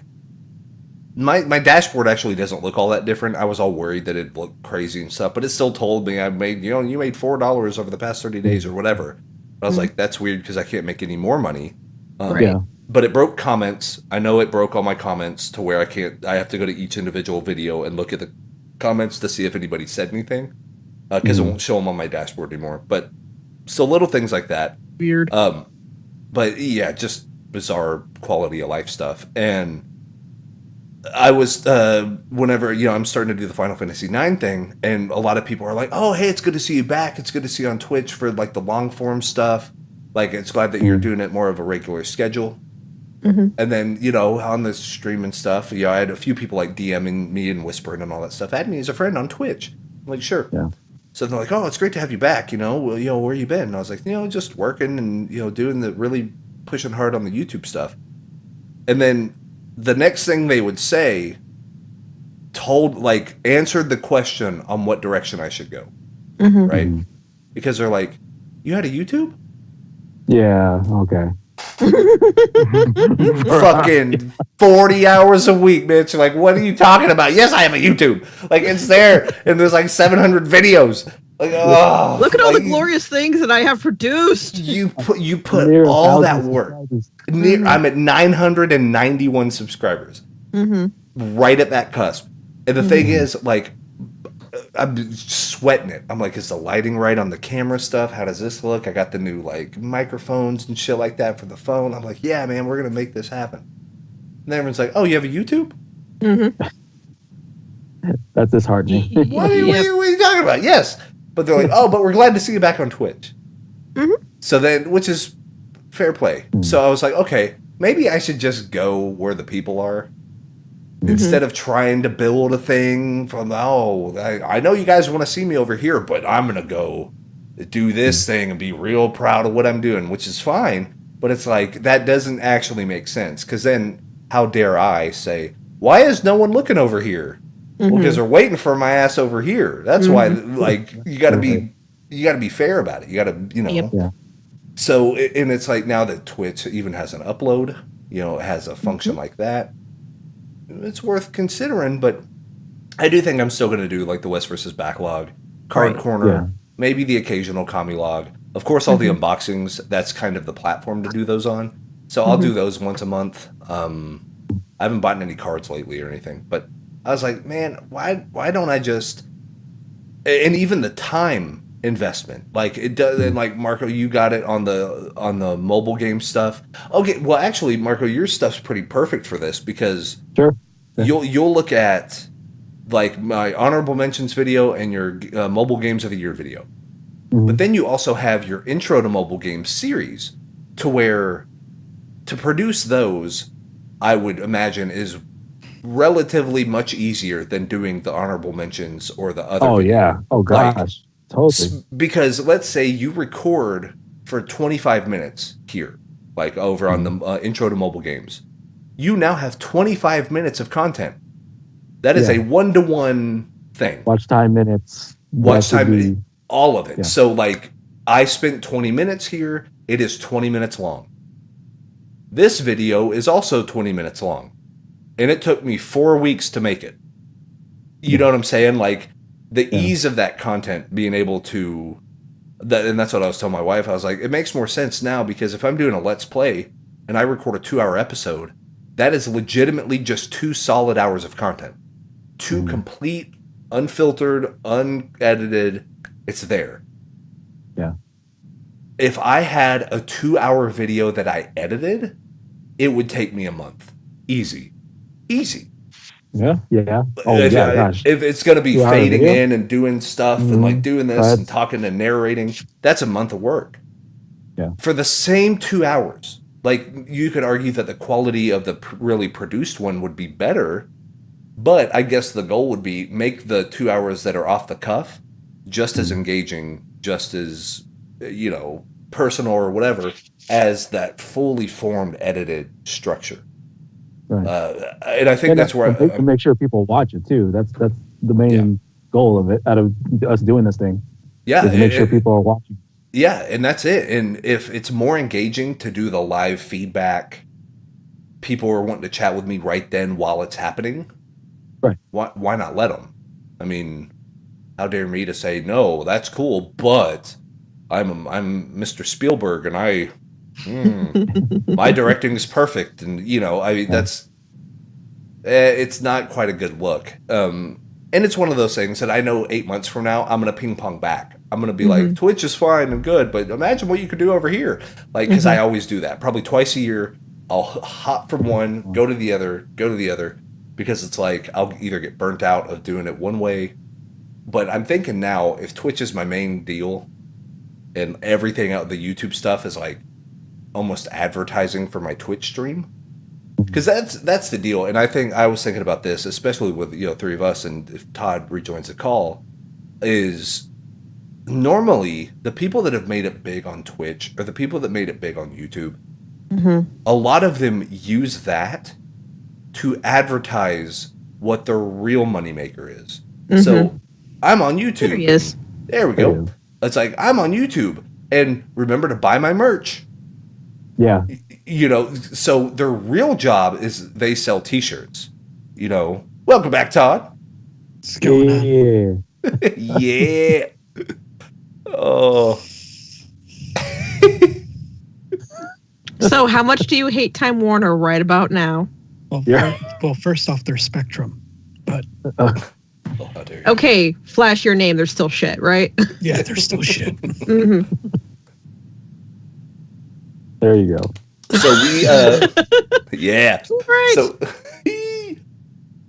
my dashboard actually doesn't look all that different. I was all worried that it looked crazy and stuff, but it still told me you made $4 over the past 30 days or whatever. But I was like, that's weird because I can't make any more money. Right. But it broke comments. I know it broke all my comments to where I have to go to each individual video and look at the comments to see if anybody said anything. Because it won't show them on my dashboard anymore. But so little things like that. Weird. But yeah, just bizarre quality of life stuff. And I was, whenever, I'm starting to do the Final Fantasy IX thing, and a lot of people are like, oh, hey, it's good to see you back. It's good to see you on Twitch for like the long form stuff. Like, it's glad that you're doing it more of a regular schedule. And then, on the stream and stuff, I had a few people like DMing me and whispering and all that stuff. Add me as a friend on Twitch. I'm like, sure. Yeah. So they're like, oh, it's great to have you back. Well, where you been? And I was like, just working and, doing really pushing hard on the YouTube stuff. And then the next thing they would say answered the question on what direction I should go. Right? Because they're like, you had a YouTube? Yeah. Okay. Fucking 40 hours a week, bitch. Like, what are you talking about? Yes, I have a YouTube. Like, it's there, and there's like 700 videos. Like, oh, look at all the glorious things that I have produced. You put all that work. I'm at 991 subscribers. Right at that cusp. And the thing is, like, I'm sweating it. I'm like, is the lighting right on the camera stuff? How does this look? I got the new like microphones and shit like that for the phone. I'm like, yeah, man, we're gonna make this happen. And then everyone's like, oh, you have a YouTube? That's disheartening. What are you talking about? Yes, but they're like, oh, but we're glad to see you back on Twitch. So then, which is fair play. So I was like, okay, maybe I should just go where the people are. Instead of trying to build a thing from, I know you guys want to see me over here, but I'm going to go do this thing and be real proud of what I'm doing, which is fine. But it's like, that doesn't actually make sense. Because then, how dare I say, why is no one looking over here? Well, because they're waiting for my ass over here. That's why, like, you got to be fair about it. You got to, Yeah. So, and it's like now that Twitch even has an upload, it has a function like that. It's worth considering, but I do think I'm still going to do like the West versus Backlog, Card Corner, maybe the occasional Kami Log. Of course, all the unboxings, that's kind of the platform to do those on. So I'll do those once a month. I haven't bought any cards lately or anything, but I was like, man, why don't I just, and even the time investment, like it does, and like Marco, you got it on the mobile game stuff. Okay, well actually, Marco, your stuff's pretty perfect for this because you'll look at like my honorable mentions video and your mobile games of the year video, but then you also have your intro to mobile games series, to where to produce those, I would imagine is relatively much easier than doing the honorable mentions or the other. Oh video. Yeah. Oh gosh. Like, totally. Because let's say you record for 25 minutes here, like over on the intro to mobile games. You now have 25 minutes of content. That is a 1-to-1 thing. Watch time minutes. All of it. Yeah. So like I spent 20 minutes here. It is 20 minutes long. This video is also 20 minutes long. And it took me 4 weeks to make it. You know what I'm saying? Like, the ease of that content, being able to, and that's what I was telling my wife. I was like, it makes more sense now because if I'm doing a Let's Play and I record a 2-hour episode, that is legitimately just 2 solid hours of content. 2 complete, unfiltered, unedited, it's there. Yeah. If I had a 2-hour video that I edited, it would take me a month. Easy. Yeah. Oh, gosh. If it's going to be fading in and doing stuff and like doing this and talking and narrating, that's a month of work. Yeah. For the same 2 hours, like you could argue that the quality of the really produced one would be better, but I guess the goal would be make the 2 hours that are off the cuff just as engaging, just as, personal or whatever as that fully formed edited structure. Right. And I think that's where to make sure people watch it too. That's the main goal of it, out of us doing this thing. Yeah, to make sure people are watching. Yeah, and that's it. And if it's more engaging to do the live feedback, people are wanting to chat with me right then while it's happening. Right. Why not let them? I mean, how dare me to say no? That's cool, but I'm Mr. Spielberg, and my directing is perfect, and that's it's not quite a good look. And it's one of those things that I know 8 months from now I'm gonna ping pong back. I'm gonna be like, Twitch is fine and good, but imagine what you could do over here. Like, because I always do that. Probably twice a year, I'll hop from one, go to the other, because it's like I'll either get burnt out of doing it one way. But I'm thinking now, if Twitch is my main deal, and everything out the YouTube stuff is like almost advertising for my Twitch stream, Because that's the deal. And I think I was thinking about this, especially with, three of us, and if Todd rejoins the call, is normally the people that have made it big on Twitch or the people that made it big on YouTube, a lot of them use that to advertise what their real moneymaker is. So I'm on YouTube. There he is. There we go. It's like, I'm on YouTube. And remember to buy my merch. Yeah. So their real job is they sell T-shirts. Welcome back, Todd. What's going on? Yeah. Oh. So how much do you hate Time Warner right about now? Well, first off, they're Spectrum. But... Okay, flash your name. They're still shit, right? Yeah, they're still shit. There you go. So we, yeah. Right.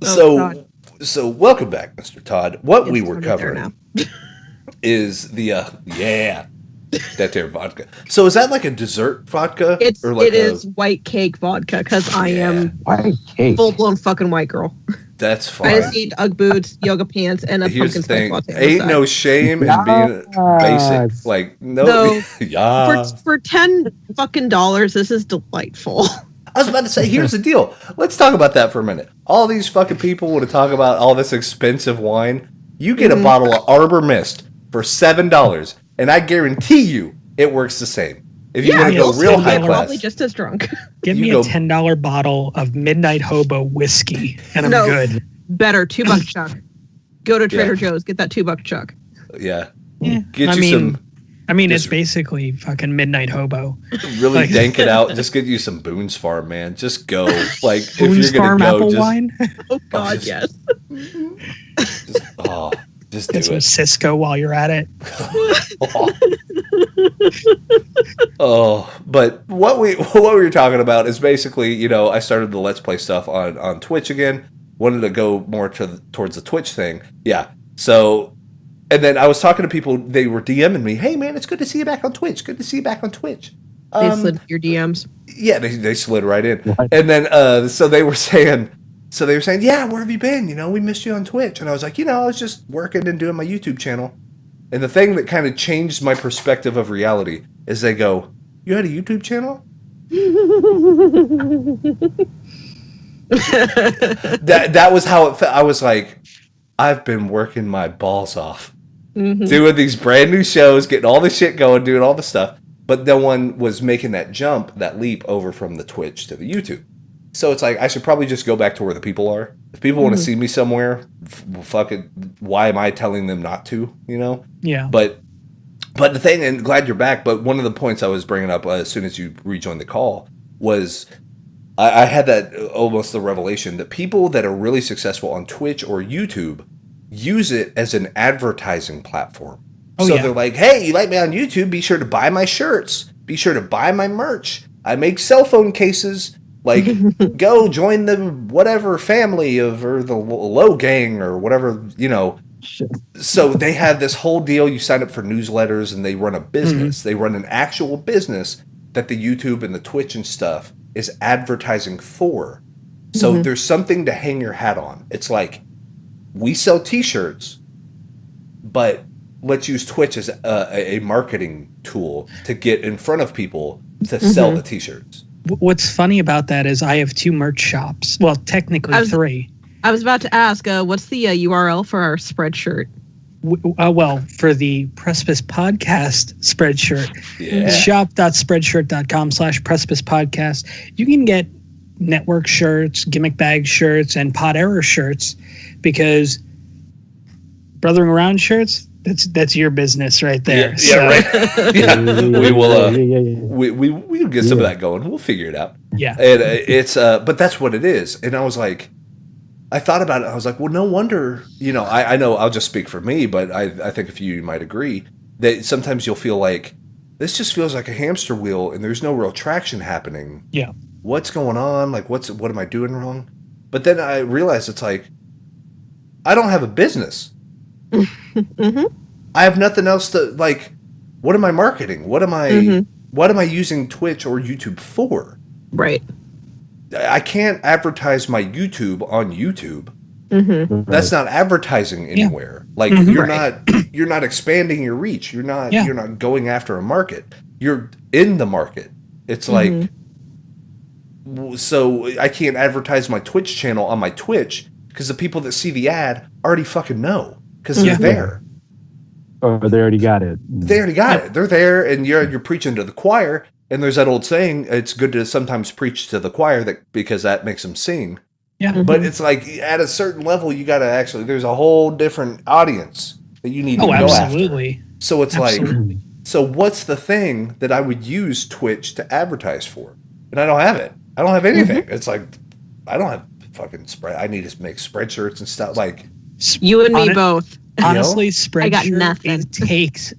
So welcome back, Mr. Todd. What we were covering is the, that there vodka. So is that like a dessert vodka? It is white cake vodka because I am white cake. Full blown fucking white girl. That's fine. I just need UGG boots, yoga pants, and a Here's pumpkin the thing. spice latte. Ain't no shame in being basic. Like, no. Yeah. For $10 fucking dollars, this is delightful. I was about to say, here's the deal. Let's talk about that for a minute. All these fucking people want to talk about all this expensive wine. You get a bottle of Arbor Mist for $7, and I guarantee you it works the same. If you want to go real high class, probably just as drunk. Give me a $10 bottle of Midnight Hobo whiskey, and I'm good. Better, $2 chuck. Go to Trader Joe's, get that $2 chuck. Yeah. I mean, it's basically fucking Midnight Hobo. Really dank it out. Just get you some Boone's Farm, man. Just go. Like, Boone's if you're Farm gonna go, apple wine. Oh God, yes. Just get do some it. Cisco while you're at it. But what we were talking about is basically, I started the Let's Play stuff on Twitch again. Wanted to go more towards the Twitch thing. Yeah. So. And then I was talking to people, they were DMing me, hey man, it's good to see you back on Twitch. Good to see you back on Twitch. They slid your DMs. Yeah, they slid right in. And then so they were saying, yeah, where have you been? We missed you on Twitch. And I was like, I was just working and doing my YouTube channel. And the thing that kind of changed my perspective of reality is they go, you had a YouTube channel? that was how it felt. I was like, I've been working my balls off. Doing these brand new shows, getting all the shit going, doing all the stuff. But no one was making that jump, that leap over from the Twitch to the YouTube. So it's like, I should probably just go back to where the people are. If people want to see me somewhere, fuck it. Why am I telling them not to, Yeah. But the thing, and glad you're back, but one of the points I was bringing up as soon as you rejoined the call was I had that almost the revelation that people that are really successful on Twitch or YouTube use it as an advertising platform. They're like, hey, you like me on YouTube? Be sure to buy my shirts. Be sure to buy my merch. I make cell phone cases. Like, go join the whatever family or the Low Gang or whatever, So they have this whole deal. You sign up for newsletters and they run a business. They run an actual business that the YouTube and the Twitch and stuff is advertising for. So there's something to hang your hat on. It's like, we sell T-shirts, but let's use Twitch as a marketing tool to get in front of people to sell the T-shirts. What's funny about that is I have 2 merch shops. Well, technically 3. I was about to ask, what's the URL for our spreadshirt? Well, for the Precipice Podcast spreadshirt, shop.spreadshirt.com/Precipice Podcast. You can get network shirts, gimmick bag shirts, and pod error shirts, because Brothering Around shirts, that's your business right there. Right. We will. We'll get some of that going. We'll figure it out. Yeah, and it's but that's what it is. And I was like, I thought about it. I was like, well, no wonder. I know. I'll just speak for me, but I think a few of you might agree that sometimes you'll feel like this just feels like a hamster wheel, and there's no real traction happening. Yeah. What's going on? Like, what am I doing wrong? But then I realized it's like, I don't have a business. I have nothing else to, like, what am I marketing? What am I using Twitch or YouTube for? Right. I can't advertise my YouTube on YouTube. Mm-hmm. That's not advertising anywhere. Like you're not expanding your reach. You're not going after a market. You're in the market. It's like, so I can't advertise my Twitch channel on my Twitch because the people that see the ad already fucking know because they're there. Or they already got it. They already got it. They're there, and you're preaching to the choir. And there's that old saying: it's good to sometimes preach to the choir because that makes them sing. Yeah. But it's like at a certain level, you got to actually. There's a whole different audience that you need to go absolutely. after. So it's like, so what's the thing that I would use Twitch to advertise for? And I don't have it. I don't have anything. It's like I don't have fucking spread. I need to make spreadshirts and stuff. Like you and me both. Honestly, Spreadshirt, I got nothing. It takes,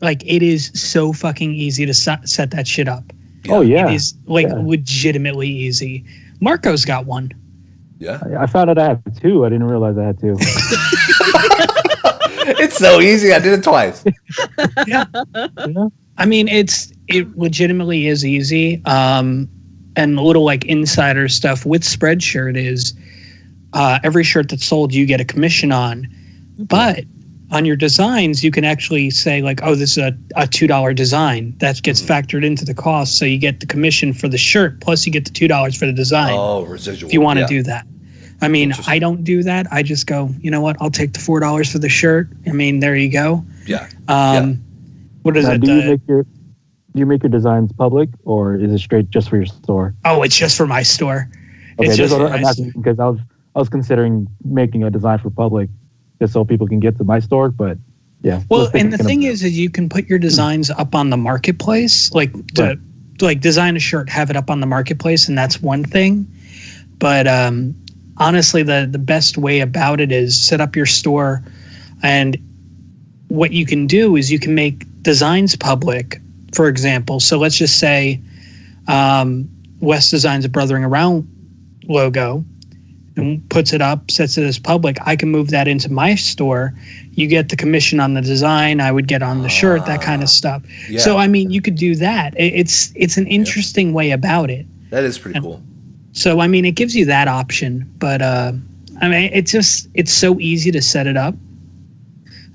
like, it is so fucking easy to set that shit up. Oh, yeah. It is, like, legitimately easy. Marco's got one. Yeah. I found out I have two. I didn't realize I had two. It's so easy. I did it twice. Yeah. I mean, it legitimately is easy. And a little, like, insider stuff with Spreadshirt is every shirt that's sold, you get a commission on. But on your designs, you can actually say like, oh, this is a $2 design. That gets factored into the cost. So you get the commission for the shirt, plus you get the $2 for the design. Oh, residual. If you want to do that. I mean, I don't do that. I just go, you know what? I'll take the $4 for the shirt. I mean, there you go. Yeah. What is it? Do you make your designs public, or is it straight just for your store? Oh, it's just for my store. Okay, it's just for I'm asking because I was considering making a design for public, just so people can get to my store, but yeah. Well, and the thing is you can put your designs up on the marketplace, like like design a shirt, have it up on the marketplace, and that's one thing. But honestly, the best way about it is set up your store, and what you can do is you can make designs public. For example, so let's just say Wes designs a Brothering Around logo and puts it up, sets it as public. I can move that into my store. You get the commission on the design. I would get on the shirt, that kind of stuff. Yeah. So, I mean, you could do that. It's an interesting way about it. That is pretty cool. So, I mean, it gives you that option. But, I mean, it's so easy to set it up.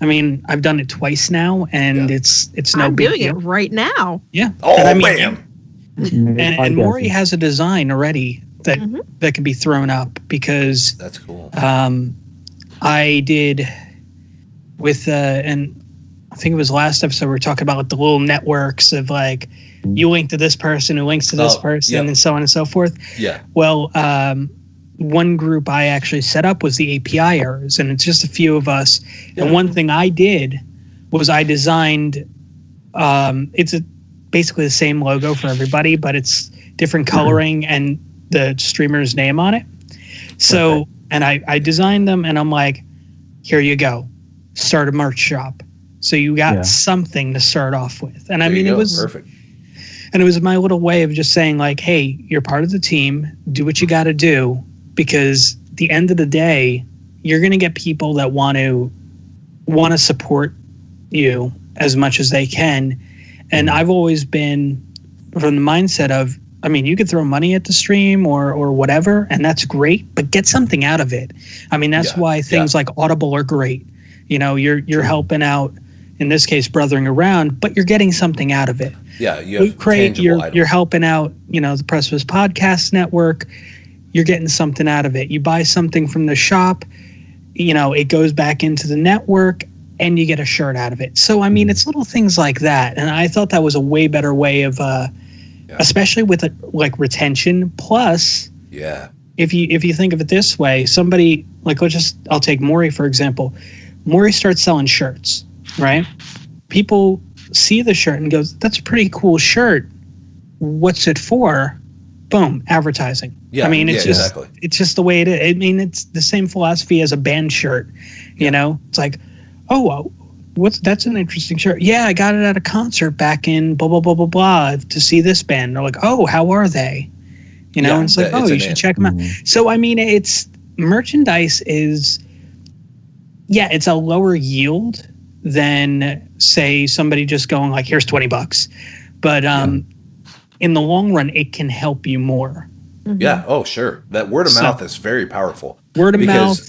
I mean, I've done it twice now, and it's no big deal. I'm doing it right now. Yeah. Oh, and I mean, bam! And Maury has a design already that can be thrown up because that's cool. I did with and I think it was last episode we were talking about like the little networks of like you link to this person who links to this person and so on and so forth. Yeah. Well, one group I actually set up was the API errors, and it's just a few of us. Yeah. And one thing I did was I designed it's basically the same logo for everybody, but it's different coloring and the streamer's name on it. So, and I designed them, and I'm like, here you go, start a merch shop. So you got something to start off with. And I mean, it was perfect. And it was my little way of just saying like, hey, you're part of the team, do what you got to do, because at the end of the day, you're going to get people that want to support you as much as they can. And I've always been from the mindset of, I mean, you could throw money at the stream or whatever, and that's great, but get something out of it. I mean, that's why things like Audible are great. You know, you're helping out, in this case, Brothering Around, but you're getting something out of it. Yeah, you're helping out, you know, the Precipice Podcast Network. You're getting something out of it. You buy something from the shop, you know, it goes back into the network, and you get a shirt out of it. So, I mean, it's little things like that. And I thought that was a way better way of, especially with like retention. Plus, if you think of it this way, somebody like, I'll take Maury, for example. Maury starts selling shirts, right? People see the shirt and goes, that's a pretty cool shirt. What's it for? Boom, advertising. Yeah, I mean, it's just the way it is. I mean, it's the same philosophy as a band shirt. You know, it's like, oh, that's an interesting shirt. Yeah, I got it at a concert back in blah, blah, blah, blah, blah to see this band. They're like, oh, how are they? You know, and it's like, you should check them out. So, I mean, it's merchandise is, it's a lower yield than, say, somebody just going like, here's $20. But in the long run, it can help you more. Yeah. Oh, sure. That word of mouth is very powerful. Word of mouth,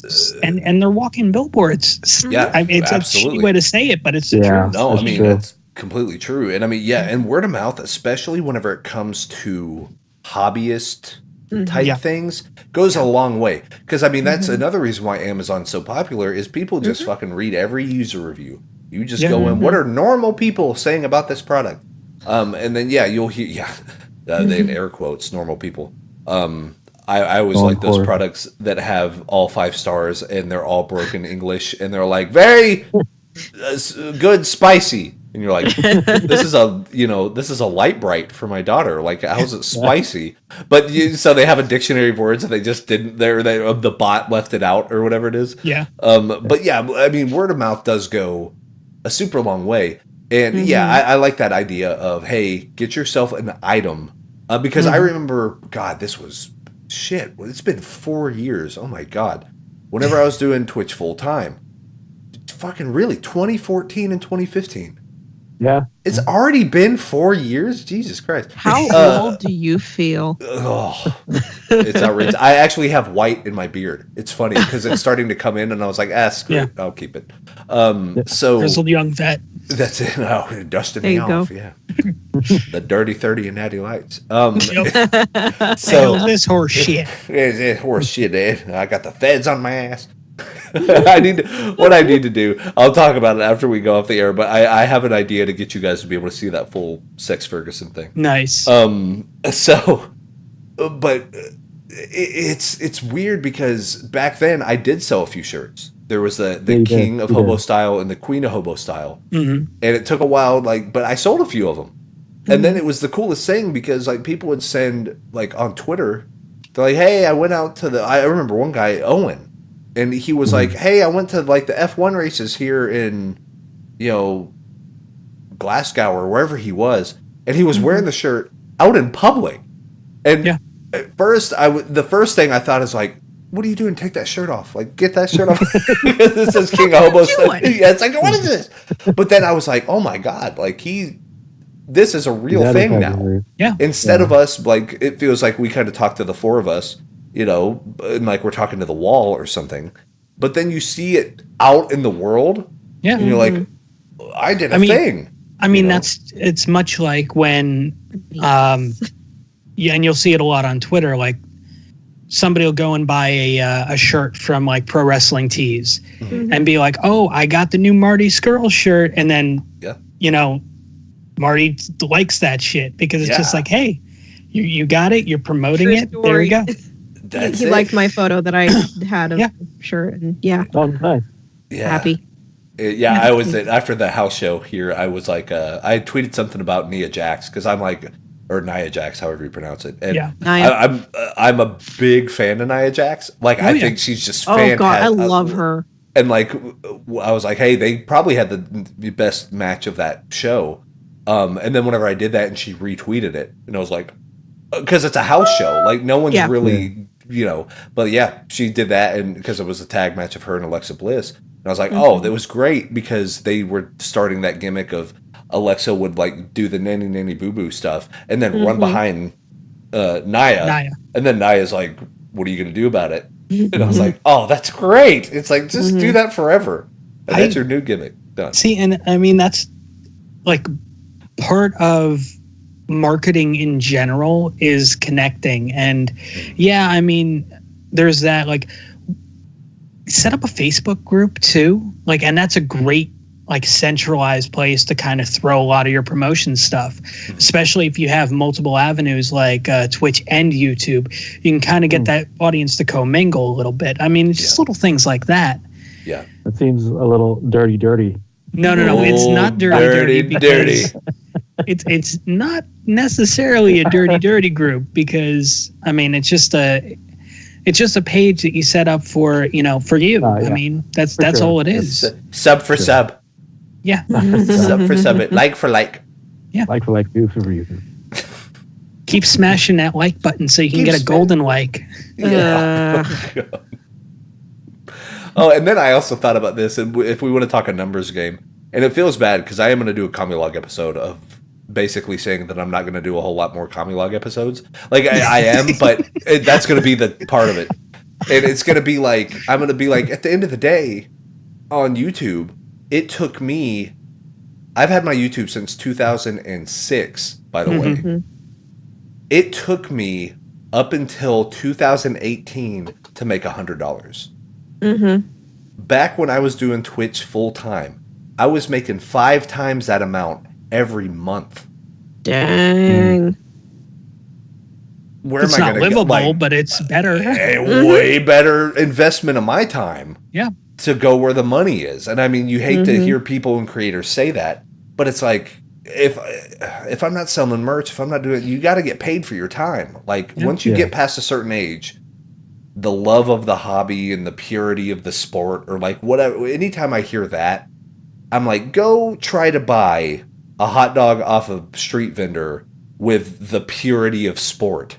and they're walking billboards. Yeah, it's absolutely. a shitty way to say it, but it's the truth. No, I mean that's completely true. And I mean, and word of mouth, especially whenever it comes to hobbyist type things, goes a long way. Because I mean, that's another reason why Amazon's so popular is people just fucking read every user review. You just go in, what are normal people saying about this product? And then you'll hear they in air quotes, normal people. I always like those products that have all 5 stars and they're all broken English and they're like very good spicy, and you're like, this is a light bright for my daughter. Like, how's it spicy? But so they have a dictionary of words and they just didn't. The bot left it out or whatever it is. Yeah. But yeah, I mean, word of mouth does go a super long way, and I like that idea of, hey, get yourself an item. Because I remember, God, this was shit. It's been 4 years. Oh my God. Whenever I was doing Twitch full time, fucking really 2014 and 2015. Yeah. It's already been 4 years. Jesus Christ. How old do you feel? Oh, it's outrageous. I actually have white in my beard. It's funny because it's starting to come in, and I was like, screw it. I'll keep it. So grizzled young vet. That's it. Oh, dusting me off. Go. Yeah. The dirty 30 and natty lights. So this horse shit. It's horse shit, Ed. I got the feds on my ass. What I need to do, I'll talk about it after we go off the air, but I have an idea to get you guys to be able to see that full Sex Ferguson thing. Nice. But it's weird because back then I did sell a few shirts. There was the King of Hobo Style and the Queen of Hobo Style. And it took a while, but I sold a few of them. And then it was the coolest thing because people would send on Twitter, they're like, hey, I went out to I remember one guy, Owen, and he was like, hey, I went to the F1 races here in, Glasgow or wherever he was. And he was wearing the shirt out in public. And at first, the first thing I thought is what are you doing? Take that shirt off. Get that shirt off. This says King of Hobo. Yeah, it's what is this? But then I was like, oh my God, this is a real thing now. Yeah. Instead of us, it feels like we kind of talk to the 4 of us, and we're talking to the wall or something. But then you see it out in the world. Yeah. And you're like, I did a thing. I mean, it's much like when, and you'll see it a lot on Twitter, somebody will go and buy a shirt from Pro Wrestling Tees and be like, oh, I got the new Marty Skrull shirt. And then, Marty likes that shit because it's just hey, you got it. You're promoting it. Story. There you go. He liked my photo that I had of the shirt. And Oh, nice. Yeah. Happy. I was after the house show here. I was I tweeted something about Nia Jax because I'm or Nia Jax, however you pronounce it. And I'm a big fan of Nia Jax. I think she's just fantastic. Oh God, I love her. And I was like, hey, they probably had the best match of that show. And then whenever I did that and she retweeted it, and I was like, because it's a house show, no one's really, but she did that, and because it was a tag match of her and Alexa Bliss, and I was like, oh, that was great because they were starting that gimmick of Alexa would do the nanny nanny boo boo stuff and then run behind Nia, and then Nia's like, what are you going to do about it? And I was like, oh, that's great. It's just do that forever, and that's your new gimmick. Done. See, and I mean that's part of marketing in general is connecting, and I mean there's that set up a Facebook group too, and that's a great centralized place to kind of throw a lot of your promotion stuff, especially if you have multiple avenues like Twitch and YouTube. You can kind of get that audience to commingle a little bit. I mean, just little things like that. Yeah, that seems a little dirty. No, it's not dirty. It's not necessarily a dirty group because I mean it's just a page that you set up for for you. I mean that's all it is. Sub for sub. Yeah. Sub for sub. Like for like. Yeah. Like for like. View for view. Keep smashing that like button so you can get a golden like. Yeah. Oh, and then I also thought about this, and if we want to talk a numbers game, and it feels bad because I am going to do a Comedy Log episode of basically saying that I'm not going to do a whole lot more Comilog episodes. Like I am, but that's going to be the part of it. And it's going to be like, I'm going to be like, at the end of the day, on YouTube, it took me, I've had my YouTube since 2006, by the way. It took me up until 2018 to make $100. Back when I was doing Twitch full time, I was making 5 times that amount every month. Dang. It's not livable, but it's better. Way better investment of my time. Yeah. To go where the money is. And I mean, you hate to hear people and creators say that, but it's like, if I'm not selling merch, if I'm not doing it, you got to get paid for your time. Like once you get past a certain age, the love of the hobby and the purity of the sport, or like whatever, anytime I hear that, I'm like, go try to buy a hot dog off a street vendor with the purity of sport.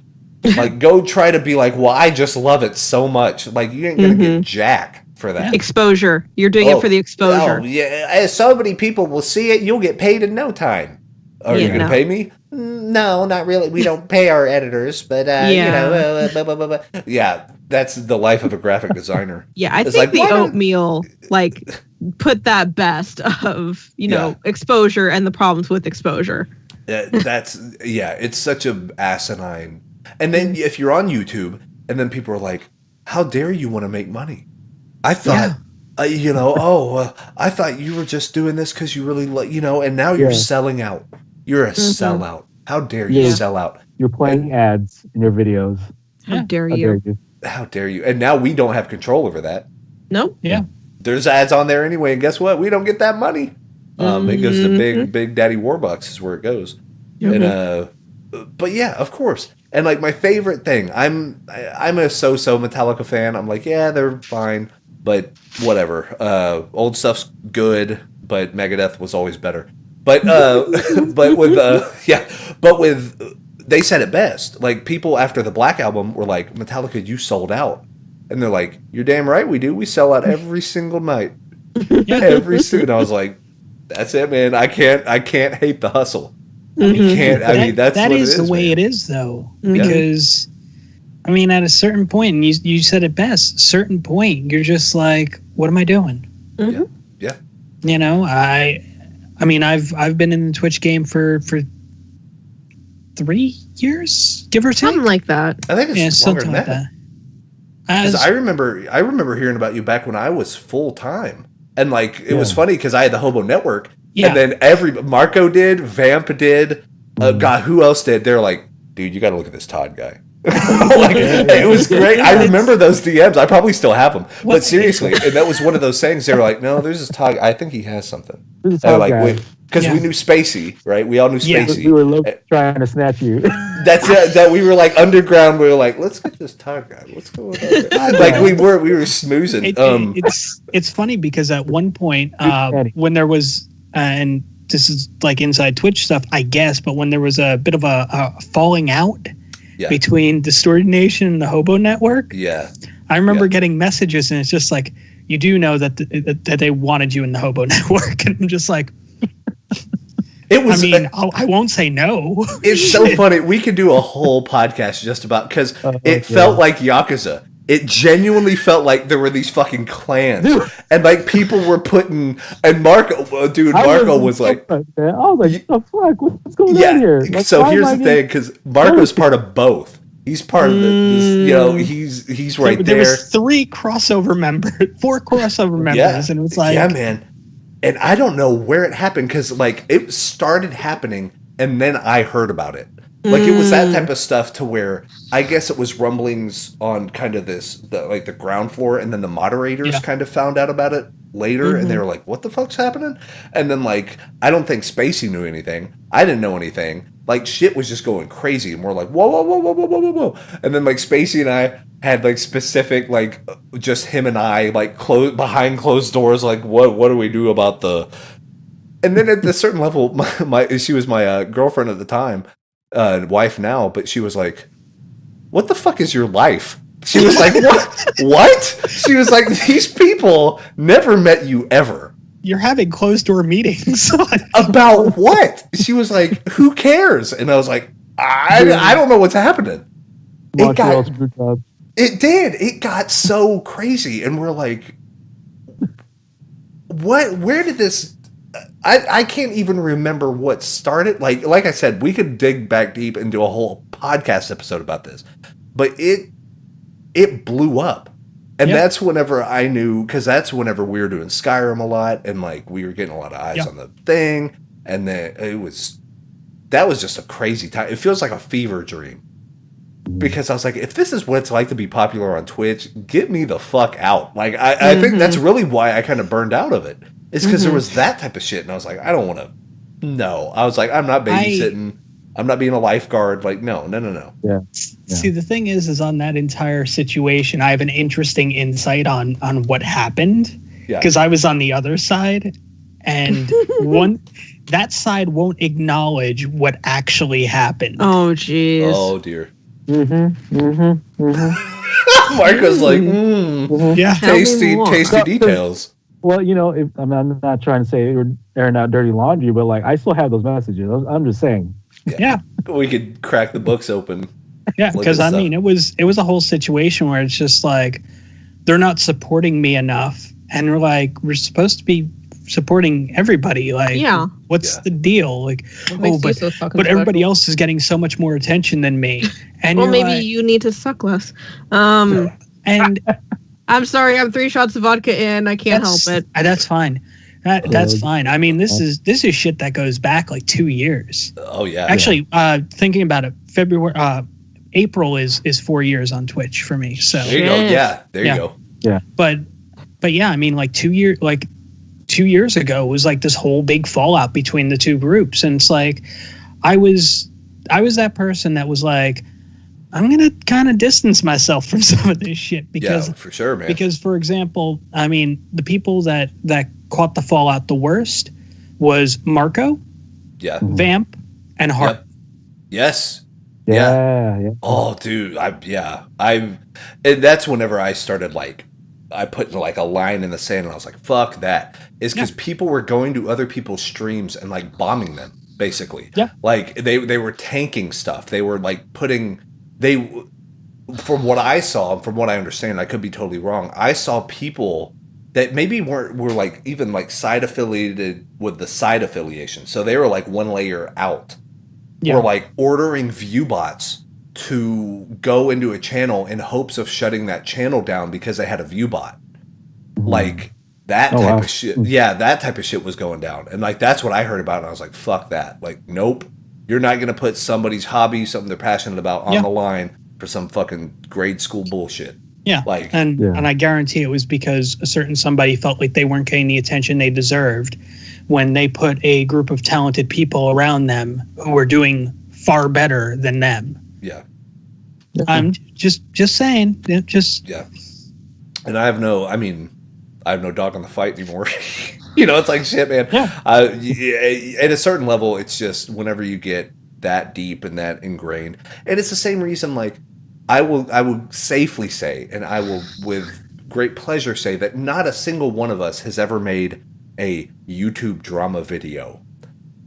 Like, go try to be like, well, I just love it so much. Like, you ain't going to get jack for that. Exposure. You're doing it for the exposure. Oh, yeah. So many people will see it. You'll get paid in no time. Are you going to pay me? No, not really. We don't pay our editors, but, you know, blah, blah, blah. Yeah, that's the life of a graphic designer. Yeah, I think the oatmeal, like, put that best of, you know, exposure and the problems with exposure. It's such a asinine. And then if you're on YouTube, and then people are like, how dare you want to make money? I thought, I thought you were just doing this because you really, and now you're selling out. You're a sellout. How dare you sell out? You're playing ads in your videos. How dare you? How dare you? And now we don't have control over that. Nope. Yeah. There's ads on there anyway, and guess what? We don't get that money. It goes to Big Daddy Warbucks is where it goes. And but yeah, of course. And like my favorite thing, I'm a so-so Metallica fan. I'm like, yeah, they're fine, but whatever. Old stuff's good, but Megadeth was always better. But they said it best. Like people after the Black Album were like, Metallica, you sold out. And they're like, you're damn right we do. We sell out every single night. Every single. And I was like, that's it, man. I can't hate the hustle. You can't. I mean, that's that what is it is, the way man. it is, though. Because, I mean, at a certain point, and you said it best. Certain point, you're just like, what am I doing? Yeah. You know, I mean, I've been in the Twitch game for 3 years, give or take, something like that. I think it's longer than like that. Because I remember hearing about you back when I was full time, and like it was funny because I had the Hobo Network. Yeah. And then Marco did, Vamp did, God, who else did? They're like, dude, you got to look at this Todd guy. Like, it was great. I remember those DMs. I probably still have them. But seriously, and that was one of those things. They were like, no, there's this Todd. I think he has something. And they're like, wait, because we knew Spacey, right? We all knew Spacey. We were trying to snatch you. That's it. That we were like underground. We were like, let's get this Todd guy. What's going on there? Like we were smoozing. It's funny because at one point when there was. And this is like inside Twitch stuff, I guess, but when there was a bit of a falling out between Distorted Nation and the Hobo Network, I remember getting messages, and it's just like, you do know that that they wanted you in the Hobo Network, and I'm just like, it was. I mean, I won't say no. It's so funny. We could do a whole podcast just about because it felt like Yakuza. It genuinely felt like there were these fucking clans, and like people were putting. And Marco was like, I was like, the fuck, what's going on here? Like, so here's the thing, because Marco's part of both. He's part of he's right there. There was 4 crossover members, and it was like, yeah, man. And I don't know where it happened because like it started happening, and then I heard about it. Like it was that type of stuff to where I guess it was rumblings on kind of the ground floor, and then the moderators kind of found out about it later, and they were like, "What the fuck's happening?" And then like I don't think Spacey knew anything. I didn't know anything. Like shit was just going crazy, and we're like, "Whoa, whoa, whoa, whoa, whoa, whoa, whoa!" And then like Spacey and I had like specific like just him and I like behind closed doors, like what do we do about the? And then at a certain level, she was my girlfriend at the time. Wife now, but she was like, what the fuck is your life? She was like, what? She was like, these people never met you ever. you're having closed door meetings. About what? She was like, who cares? And I was like, I don't know what's happening. It did. It got so crazy. And we're like, what? Where did this... I can't even remember what started. Like I said, we could dig back deep and do a whole podcast episode about this. But it blew up. And that's whenever I knew, because that's whenever we were doing Skyrim a lot, and like we were getting a lot of eyes on the thing, and then that was just a crazy time. It feels like a fever dream, because I was like, if this is what it's like to be popular on Twitch, get me the fuck out. Like I think that's really why I kind of burned out of it. It's because there was that type of shit, and I was like, I don't want to. No, I was like, I'm not babysitting. I'm not being a lifeguard. Like, no. Yeah. See, the thing is on that entire situation, I have an interesting insight on what happened, because I was on the other side, and that side won't acknowledge what actually happened. Oh, jeez. Oh, dear. Mark was like, yeah, tasty details. Well, I'm not trying to say you're airing out dirty laundry, but like I still have those messages. I'm just saying. Yeah. We could crack the books open. Yeah, because I mean, it was a whole situation where it's just like they're not supporting me enough, and we're supposed to be supporting everybody. Like, what's the deal? Like, but everybody else is getting so much more attention than me. And well, maybe you need to suck less. And I'm sorry, I'm 3 shots of vodka in. I can't help it. That's fine. That's fine. I mean, this is shit that goes back like 2 years. Oh yeah. Actually, thinking about it, April is 4 years on Twitch for me. So there you go. Yeah, there you go. Yeah. But yeah, I mean, like 2 years ago was like this whole big fallout between the two groups, and it's like I was that person that was like, I'm gonna kind of distance myself from some of this shit because for sure, man. Because, for example, I mean, the people that caught the fallout the worst was Marco, Vamp, and Hart. Yep. Yes. Yeah. Oh, dude. And that's whenever I started, like, I put like a line in the sand, and I was like, fuck that. It's because people were going to other people's streams and like bombing them, basically. Yeah. Like they were tanking stuff. They were like from what I saw, from what I understand, I could be totally wrong. I saw people that maybe were like even like side affiliated with the side affiliation. So they were like one layer out. Were like ordering view bots to go into a channel in hopes of shutting that channel down because they had a view bot. Like that type of shit. Yeah, that type of shit was going down. And like that's what I heard about, and I was like, fuck that. Like, nope. You're not going to put somebody's hobby, something they're passionate about, on the line for some fucking grade school bullshit. Yeah. And I guarantee it was because a certain somebody felt like they weren't getting the attention they deserved when they put a group of talented people around them who were doing far better than them. Yeah. I'm just saying. Yeah. And I have no dog in the fight anymore. It's like shit, man. Yeah. At a certain level, it's just whenever you get that deep and that ingrained, and it's the same reason. Like, I will safely say, and I will with great pleasure say that not a single one of us has ever made a YouTube drama video.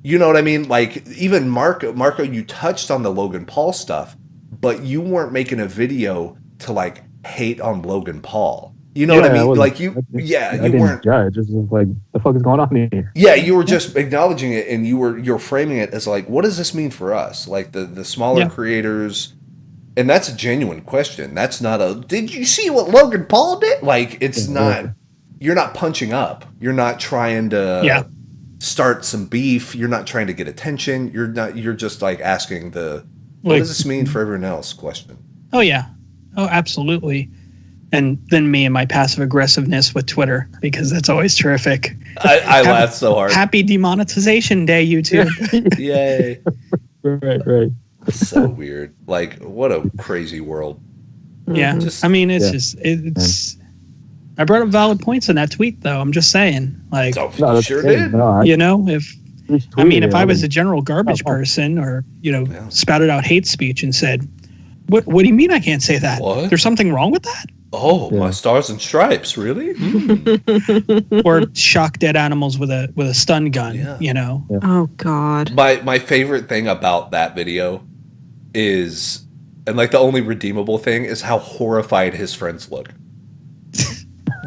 You know what I mean? Like, even Marco, you touched on the Logan Paul stuff, but you weren't making a video to like hate on Logan Paul. You know what I mean? Like you weren't judge. It's just like, the fuck is going on here? Yeah, you were just acknowledging it, and you're framing it as like, what does this mean for us? Like the smaller creators, and that's a genuine question. That's not did you see what Logan Paul did? Like, it's not. You're not punching up. You're not trying to start some beef. You're not trying to get attention. You're just like asking what does this mean for everyone else question. Oh yeah. Oh, absolutely. And then me and my passive aggressiveness with Twitter, because that's always terrific. I laughed so hard. Happy demonetization day, YouTube. Yay. Right. So weird. Like, what a crazy world. Yeah. It's I brought up valid points in that tweet, though. I'm just saying. Like, you sure did. If I was a general garbage person, or spouted out hate speech and said, What do you mean I can't say that? What? There's something wrong with that? Oh, my stars and stripes, really? Or shock dead animals with a stun gun, you know. Yeah. Oh God. My favorite thing about that video is, and like the only redeemable thing is how horrified his friends look.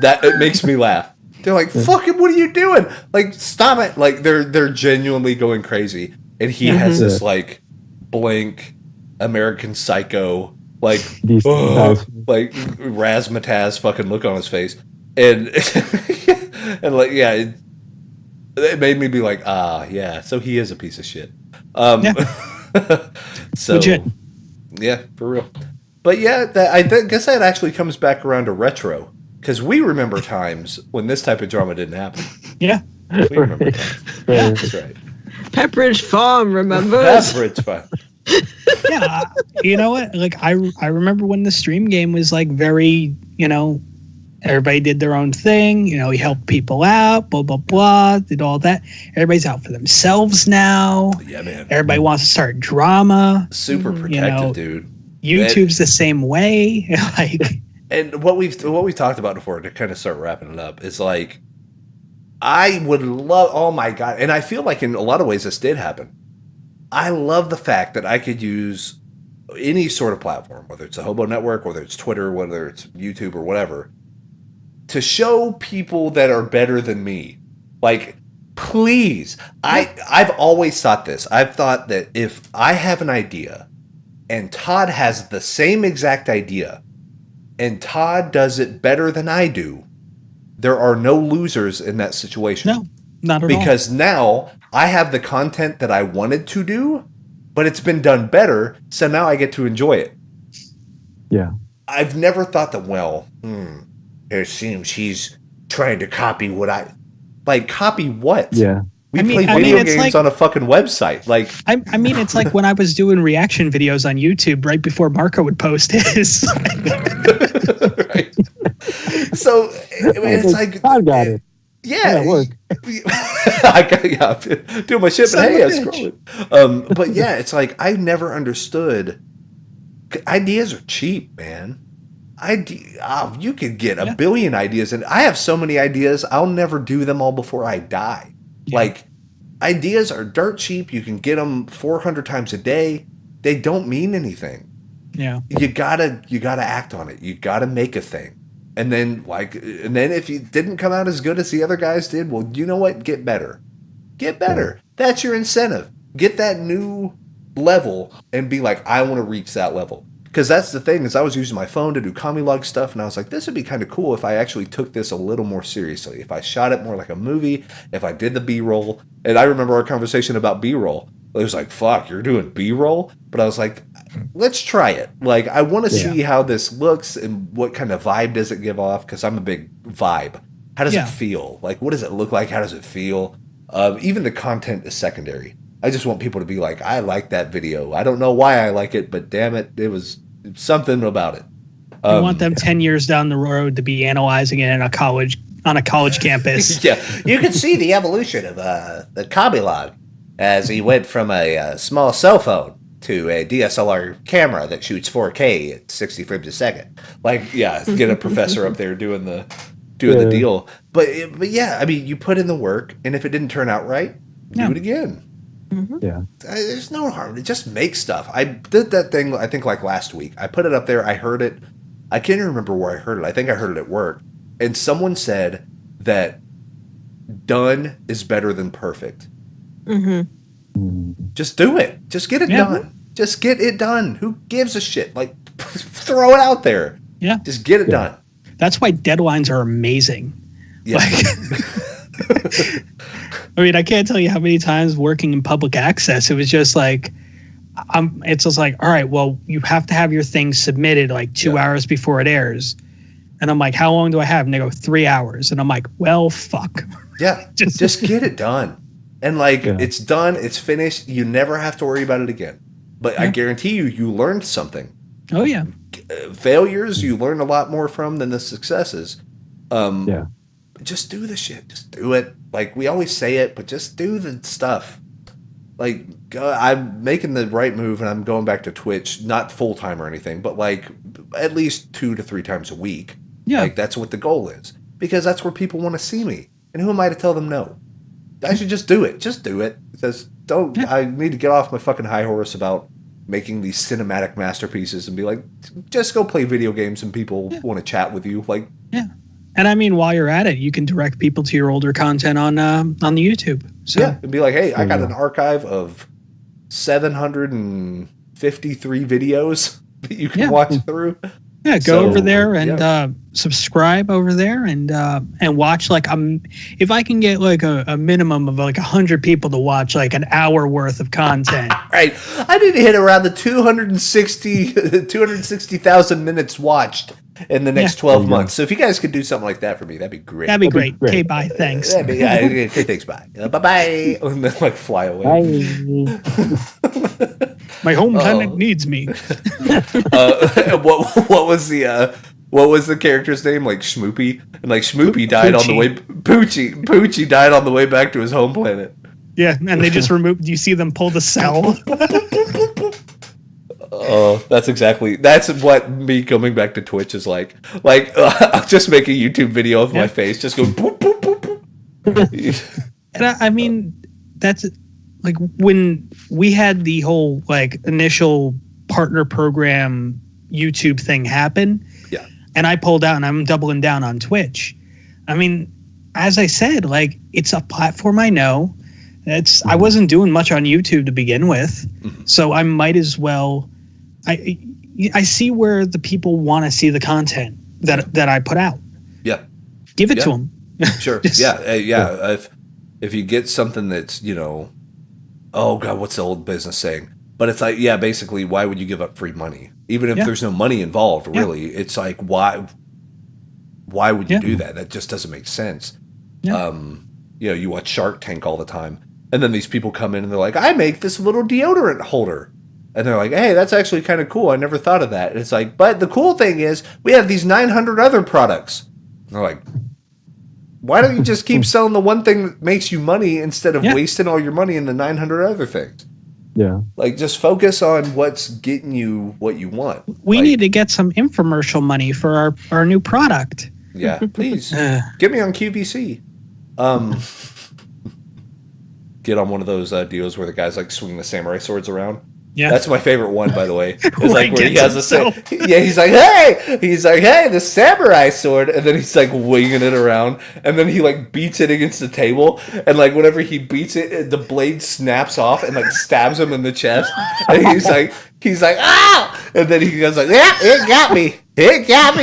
That it makes me laugh. They're like, "Fucking, what are you doing? Like, stop it!" Like they're genuinely going crazy, and he has this like blank American Psycho like like razzmatazz fucking look on his face, and and like it made me be like, yeah, so he is a piece of shit. So legit. Yeah, for real. But yeah, guess that actually comes back around to retro, because we remember times when this type of drama didn't happen. Yeah, we remember times. Yeah, that's right. Pepperidge Farm, remembers? Pepperidge Farm. Yeah, you know what? Like I remember when the stream game was like very, you know, everybody did their own thing. You know, he helped people out, blah blah blah, did all that. Everybody's out for themselves now. Yeah, man. Everybody wants to start drama. Super protective, dude. YouTube's the same way. Like, and what we've talked about before, to kind of start wrapping it up, is like, I would love. Oh my god! And I feel like in a lot of ways this did happen. I love the fact that I could use any sort of platform, whether it's a Hobo Network, whether it's Twitter, whether it's YouTube or whatever, to show people that are better than me. Like, please. I've always thought this. I've thought that if I have an idea and Todd has the same exact idea and Todd does it better than I do, there are no losers in that situation. No, not at all. Because now I have the content that I wanted to do, but it's been done better, so now I get to enjoy it. Yeah. I've never thought that, well, it seems he's trying to copy what I... Like, copy what? Yeah. We play video games on a fucking website. Like, I mean, it's like when I was doing reaction videos on YouTube right before Marco would post his. Right. So, it's like... I got it. Yeah, work. I'm doing my shit, but hey, I'm scrolling. But yeah, it's like I never understood. Ideas are cheap, man. You could get a billion ideas, and I have so many ideas. I'll never do them all before I die. Yeah. Like, ideas are dirt cheap. You can get them 400 times a day. They don't mean anything. Yeah, you gotta act on it. You gotta make a thing. And then if you didn't come out as good as the other guys did, well, you know what? Get better. Get better. Yeah. That's your incentive. Get that new level and be like, I want to reach that level. Because that's the thing, is I was using my phone to do Commilog stuff, and I was like, this would be kind of cool if I actually took this a little more seriously. If I shot it more like a movie, if I did the B-roll. And I remember our conversation about B-roll. It was like, fuck, you're doing B-roll? But I was like, let's try it. Like, I want to see how this looks and what kind of vibe does it give off, because I'm a big vibe. How does it feel? Like, what does it look like? How does it feel? Even the content is secondary. I just want people to be like, I like that video. I don't know why I like it, but damn it, it was something about it. I want them 10 years down the road to be analyzing it on a college campus. Yeah, you can see the evolution of the Commilog as he went from a small cell phone to a DSLR camera that shoots 4K at 60 frames a second. Like, yeah, get a professor up there doing the deal. But yeah, I mean, you put in the work, and if it didn't turn out right, do it again. Mm-hmm. Yeah, there's no harm. Just make stuff. I did that thing, I think, like last week. I put it up there. I heard it. I can't even remember where I heard it. I think I heard it at work. And someone said that done is better than perfect. Mm-hmm. Just do it. Just get it done. Just get it done. Who gives a shit? Like, throw it out there. Yeah. Just get it done. That's why deadlines are amazing. Yeah. I mean, I can't tell you how many times working in public access, it was just like, it's just like, all right, well, you have to have your thing submitted like 2 hours before it airs. And I'm like, how long do I have? And they go 3 hours. And I'm like, well, fuck. Yeah. just get it done. And like, it's done. It's finished. You never have to worry about it again. But I guarantee you learned something. Oh, yeah. Failures, you learn a lot more from than the successes. Just do the shit. Just do it. Like, we always say it, but just do the stuff. like I'm making the right move and I'm going back to Twitch, not full time or anything, but like at least 2 to 3 times a week. Yeah. Like that's what the goal is, because that's where people want to see me. And who am I to tell them no? I should just do it. Just do it. Because I need to get off my fucking high horse about making these cinematic masterpieces and be like, just go play video games and people want to chat with you. Like, yeah. And I mean, while you're at it, you can direct people to your older content on the YouTube. So. Yeah, and be like, hey, I got an archive of 753 videos that you can watch through. Yeah, go over there and subscribe over there and watch like if I can get like a minimum of like 100 people to watch like an hour worth of content. Right. I need to hit around the 260,000 minutes watched in the next 12 months. So if you guys could do something like that for me, that'd be great. That'd be great. Okay, bye. Thanks. Okay, thanks. Bye. Bye-bye. And then like fly away. Bye. My home planet needs me. What was the character's name? Like Schmoopy? And like Schmoopy died on the way. Poochie died on the way back to his home planet. Yeah, and they just removed. Do you see them pull the cell? Oh, that's what me coming back to Twitch is like. Like, I'll just make a YouTube video of my face, just go boop, boop, boop, boop. And I mean, that's like when we had the whole like initial partner program YouTube thing happen. Yeah. And I pulled out and I'm doubling down on Twitch. I mean, as I said, like it's a platform I know. I wasn't doing much on YouTube to begin with. So I might as well. I see where the people want to see the content that I put out. Yeah. Give it to them. Sure. Yeah. If you get something that's, oh God, what's the old business saying? But it's like, basically, why would you give up free money? Even if there's no money involved, really. It's like, why would you do that? That just doesn't make sense. Yeah. You watch Shark Tank all the time. And then these people come in and they're like, I make this little deodorant holder. And they're like, hey, that's actually kind of cool. I never thought of that. And it's like, but the cool thing is we have these 900 other products. And they're like, why don't you just keep selling the one thing that makes you money instead of wasting all your money in the 900 other things? Yeah. Like, just focus on what's getting you what you want. We need to get some infomercial money for our new product. Yeah, please. Get me on QVC. Get on one of those deals where the guys like swing the samurai swords around. Yeah, that's my favorite one, by the way. It's like where he has he's like, hey, the samurai sword, and then he's like winging it around, and then he like beats it against the table, and like whenever he beats it, the blade snaps off and like stabs him in the chest, and he's like, ah, and then he goes like, yeah, it got me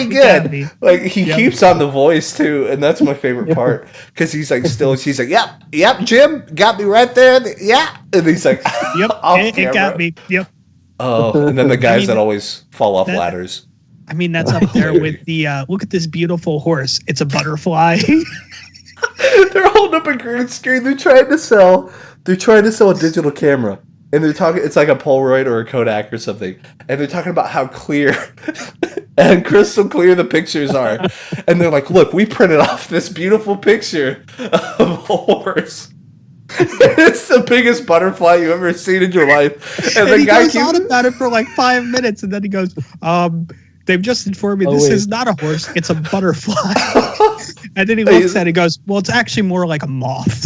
good. Like he keeps on the voice too, and that's my favorite part because he's like she's like, yep, Jim got me right there, and he's like, yep, it got me, yep. Oh, and then the guys that always fall off ladders. I mean, that's up there with the look at this beautiful horse. It's a butterfly. They're holding up a green screen. They're trying to sell a digital camera. And they're talking, it's like a Polaroid or a Kodak or something. And they're talking about how clear and crystal clear the pictures are. And they're like, look, we printed off this beautiful picture of a horse. It's the biggest butterfly you've ever seen in your life. And the guy goes on about it for like 5 minutes. And then he goes, they've just informed me this is not a horse, it's a butterfly. And then he looks at it and goes, well, it's actually more like a moth.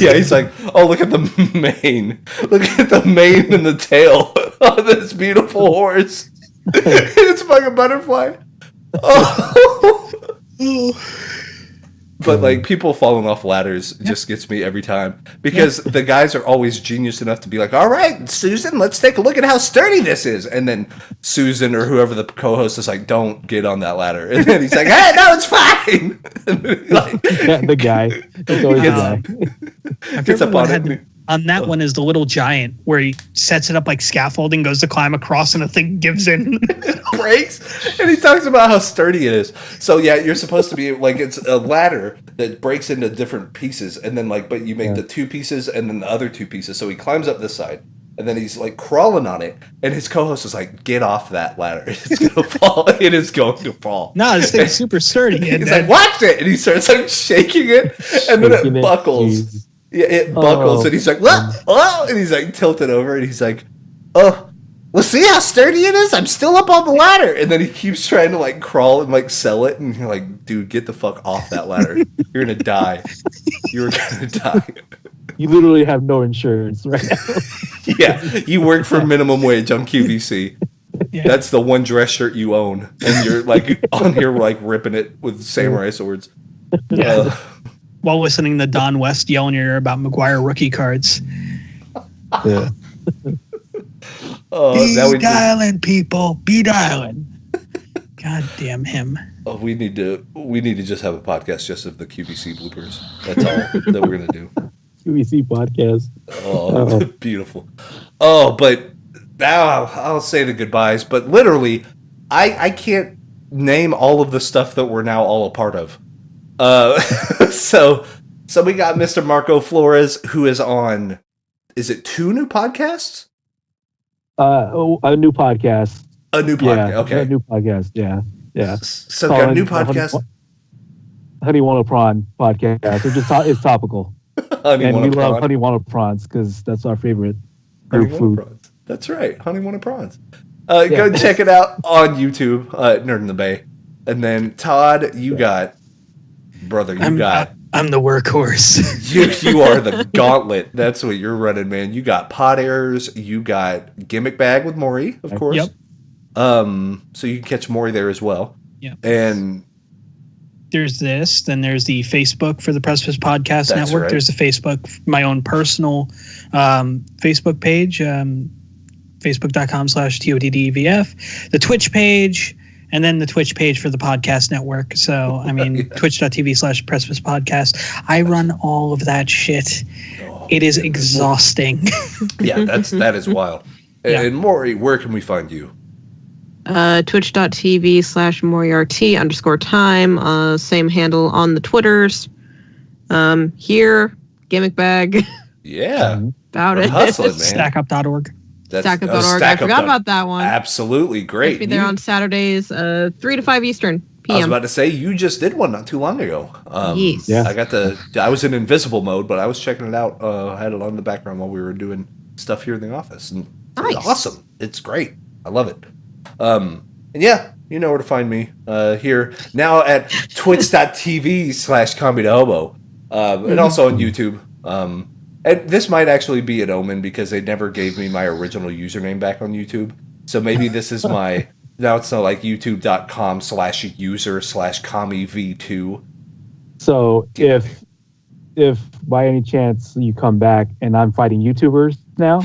Yeah, he's like, oh, look at the mane. Look at the mane and the tail of this beautiful horse. It's like a butterfly. Oh. But like people falling off ladders just gets me every time because the guys are always genius enough to be like, all right, Susan, let's take a look at how sturdy this is. And then Susan or whoever the co-host is like, don't get on that ladder. And then he's like, hey, no, it's fine. The guy. It's always the guy. On that one is the little giant where he sets it up like scaffolding, goes to climb across, and the thing gives in. Breaks. And he talks about how sturdy it is. So, yeah, you're supposed to be like, it's a ladder that breaks into different pieces. And then, like, but you make the 2 pieces and then the other 2 pieces. So he climbs up this side. And then he's like crawling on it. And his co host is like, get off that ladder. It's going to fall. It is going to fall. No, this thing's super sturdy. And he's like, watch it. And he starts like shaking it. And then it buckles. Yeah, it buckles, and he's like, what? Oh, and he's like tilted over, and he's like, oh, well, see how sturdy it is? I'm still up on the ladder. And then he keeps trying to like crawl and like sell it, and you're like, dude, get the fuck off that ladder. You're gonna die. You're gonna die. You literally have no insurance right now. Yeah, you work for minimum wage on QVC. Yeah. That's the one dress shirt you own, and you're like on here like ripping it with samurai swords. Yeah. While listening to Don West yelling at her about McGuire rookie cards. Yeah. Be dialing, people. Be dialing. God damn him. Oh, we need to just have a podcast just of the QVC bloopers. That's all that we're gonna do. QVC podcast. Oh, beautiful. Oh, but now I'll say the goodbyes. But literally, I can't name all of the stuff that we're now all a part of. So we got Mr. Marco Flores, who is on. Is it 2 new podcasts? A new podcast. A new podcast. Yeah, okay. A new podcast. Yeah. So got a new podcast. Honey Wanna Prawn podcast. It's topical. And we love Honey Wanna Prawns because that's our favorite group food. Prawns. That's right. Honey Wanna Prawns. Go check it out on YouTube, Nerd in the Bay. And then Todd, you got. I'm the workhorse. you are the gauntlet. That's what you're running, man. You got Pod Errors. You got Gimmick Bag with Maury, of course. Yep. So you can catch Maury there as well. Yeah. And there's this. Then there's the Facebook for the Precipice Podcast Network. Right. There's the Facebook, my own personal Facebook page, facebook.com/TODDVF. The Twitch page. And then the Twitch page for the podcast network. So, I mean, twitch.tv/Precipice Podcast. I run all of that shit. It is exhausting. Yeah, that is wild. Yeah. And Maury, where can we find you? Twitch.tv/Moriarty_time. Same handle on the Twitters. Here, Gimmick Bag. Yeah. About it. Hustling, man. Stackup.org. Stackup.org. I forgot about that one. Absolutely great. I'll be there on Saturdays, 3 to 5 Eastern PM. I was about to say you just did one not too long ago. Yes. Yeah. I was in invisible mode, but I was checking it out. I had it on the background while we were doing stuff here in the office, and nice. It's awesome. It's great. I love it. And yeah, you know where to find me here now at twitch.tv/ComedyToHobo, and also on YouTube. And this might actually be an omen because they never gave me my original username back on YouTube. So maybe this is my, now it's not like youtube.com/user/CommyV2. So if by any chance you come back and I'm fighting YouTubers now,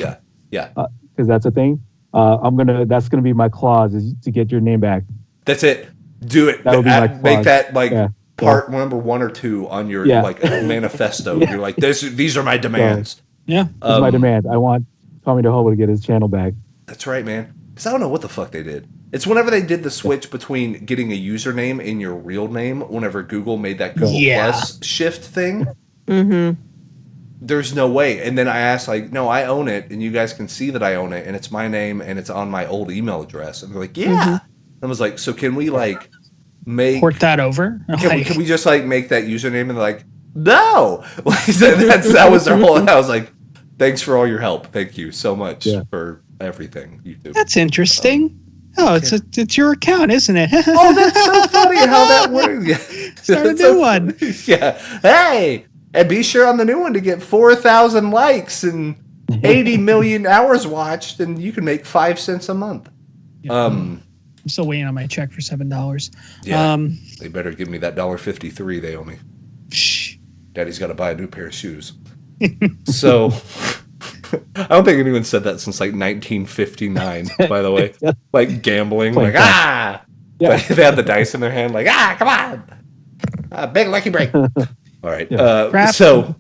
yeah, because that's a thing, that's gonna be my clause is to get your name back. That's it. Do it. That would be my clause. Make that part number 1 or 2 on your manifesto. You're like, these are my demands. Yeah, that's my demand. I want Tommy DeHobo to get his channel back. That's right, man. Because I don't know what the fuck they did. It's whenever they did the switch between getting a username and your real name. Whenever Google made that Google Plus shift thing. Mm-hmm. There's no way. And then I asked, like, no, I own it, and you guys can see that I own it, and it's my name, and it's on my old email address. And they're like, yeah. Mm-hmm. I was like, so can we port that over? Can we just make that username? And they're like, no. That was their whole. I was like, thanks for all your help. Thank you so much for everything you do. That's interesting. It's your account, isn't it? Oh, that's so funny how that works. Yeah. Start a new one. Yeah. Hey, and be sure on the new one to get 4,000 likes and 80 million hours watched, and you can make 5 cents a month. Yeah. I'm still waiting on my check for $7. Yeah. They better give me that $1.53 they owe me. Daddy's got to buy a new pair of shoes. So, I don't think anyone said that since 1959, by the way. Gambling, Yeah. But they had the dice in their hand, come on! Big lucky break. All right. So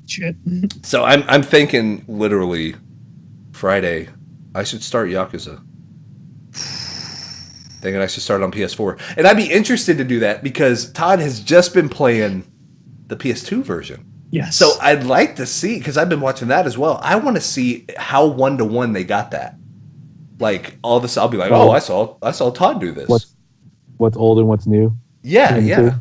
I'm thinking literally Friday, I should start Yakuza. Thinking I should start on PS4. And I'd be interested to do that because Todd has just been playing the PS2 version. Yes. So I'd like to see, because I've been watching that as well. I want to see how 1-to-1 they got that. All this, I'll be like, I saw Todd do this. What's old and what's new? Yeah.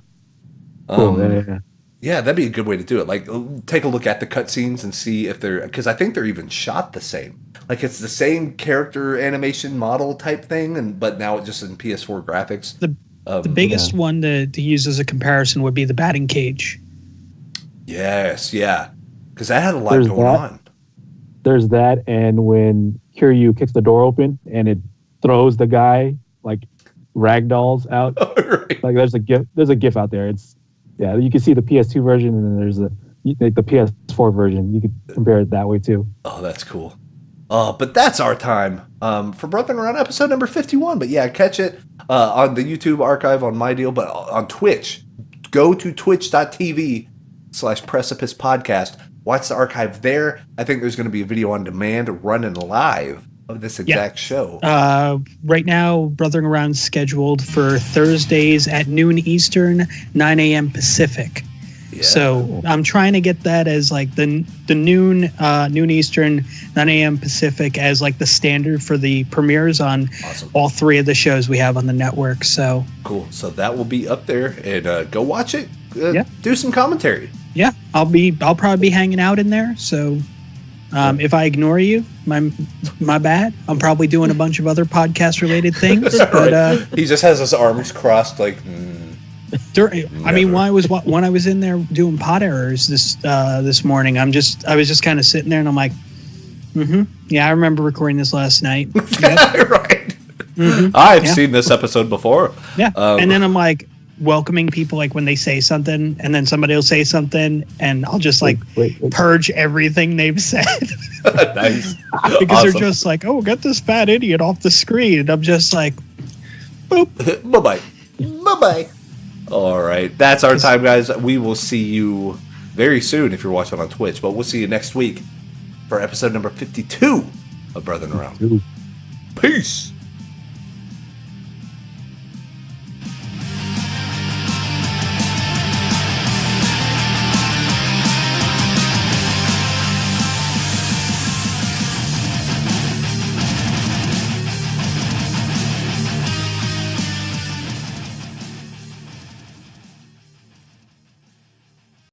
Cool. Yeah, that'd be a good way to do it. Like, take a look at the cutscenes and see if they're, because I think they're even shot the same. Like, it's the same character animation model type thing, but now it's just in PS4 graphics. The biggest one to use as a comparison would be the batting cage. Yes, yeah, because that had a lot going on. There's that, and when Kiryu kicks the door open and it throws the guy like ragdolls out. Right. Like there's a GIF out there. You can see the PS2 version, and then there's the PS4 version. You could compare it that way too. Oh, that's cool. But that's our time for Brothering Around episode number 51. But yeah, catch it on the YouTube archive on my deal, but on Twitch. Go to twitch.tv/Precipice Podcast. Watch the archive there. I think there's going to be a video on demand running live of this exact show. Right now, Brothering Around scheduled for Thursdays at noon Eastern, 9 a.m. Pacific. Yeah. So I'm trying to get that as like the noon Eastern, 9 a.m. Pacific as like the standard for the premieres on all three of the shows we have on the network. So cool. So that will be up there, and go watch it. Do some commentary. Yeah, I'll probably be hanging out in there. So if I ignore you, my bad. I'm probably doing a bunch of other podcast related things. But he just has his arms crossed, like. I mean, when I was in there doing pot errors this morning, I was just kind of sitting there, and I'm like, yeah, I remember recording this last night. Yep. Right. I've seen this episode before. Yeah, and then I'm like welcoming people, like when they say something, and then somebody will say something, and I'll just purge everything they've said. Nice. Because they're just like, oh, get this fat idiot off the screen, and I'm just like, boop. Bye bye. All right, that's our time, guys. We will see you very soon if you're watching on Twitch, but we'll see you next week for episode number 52 of Brothering Around. Peace.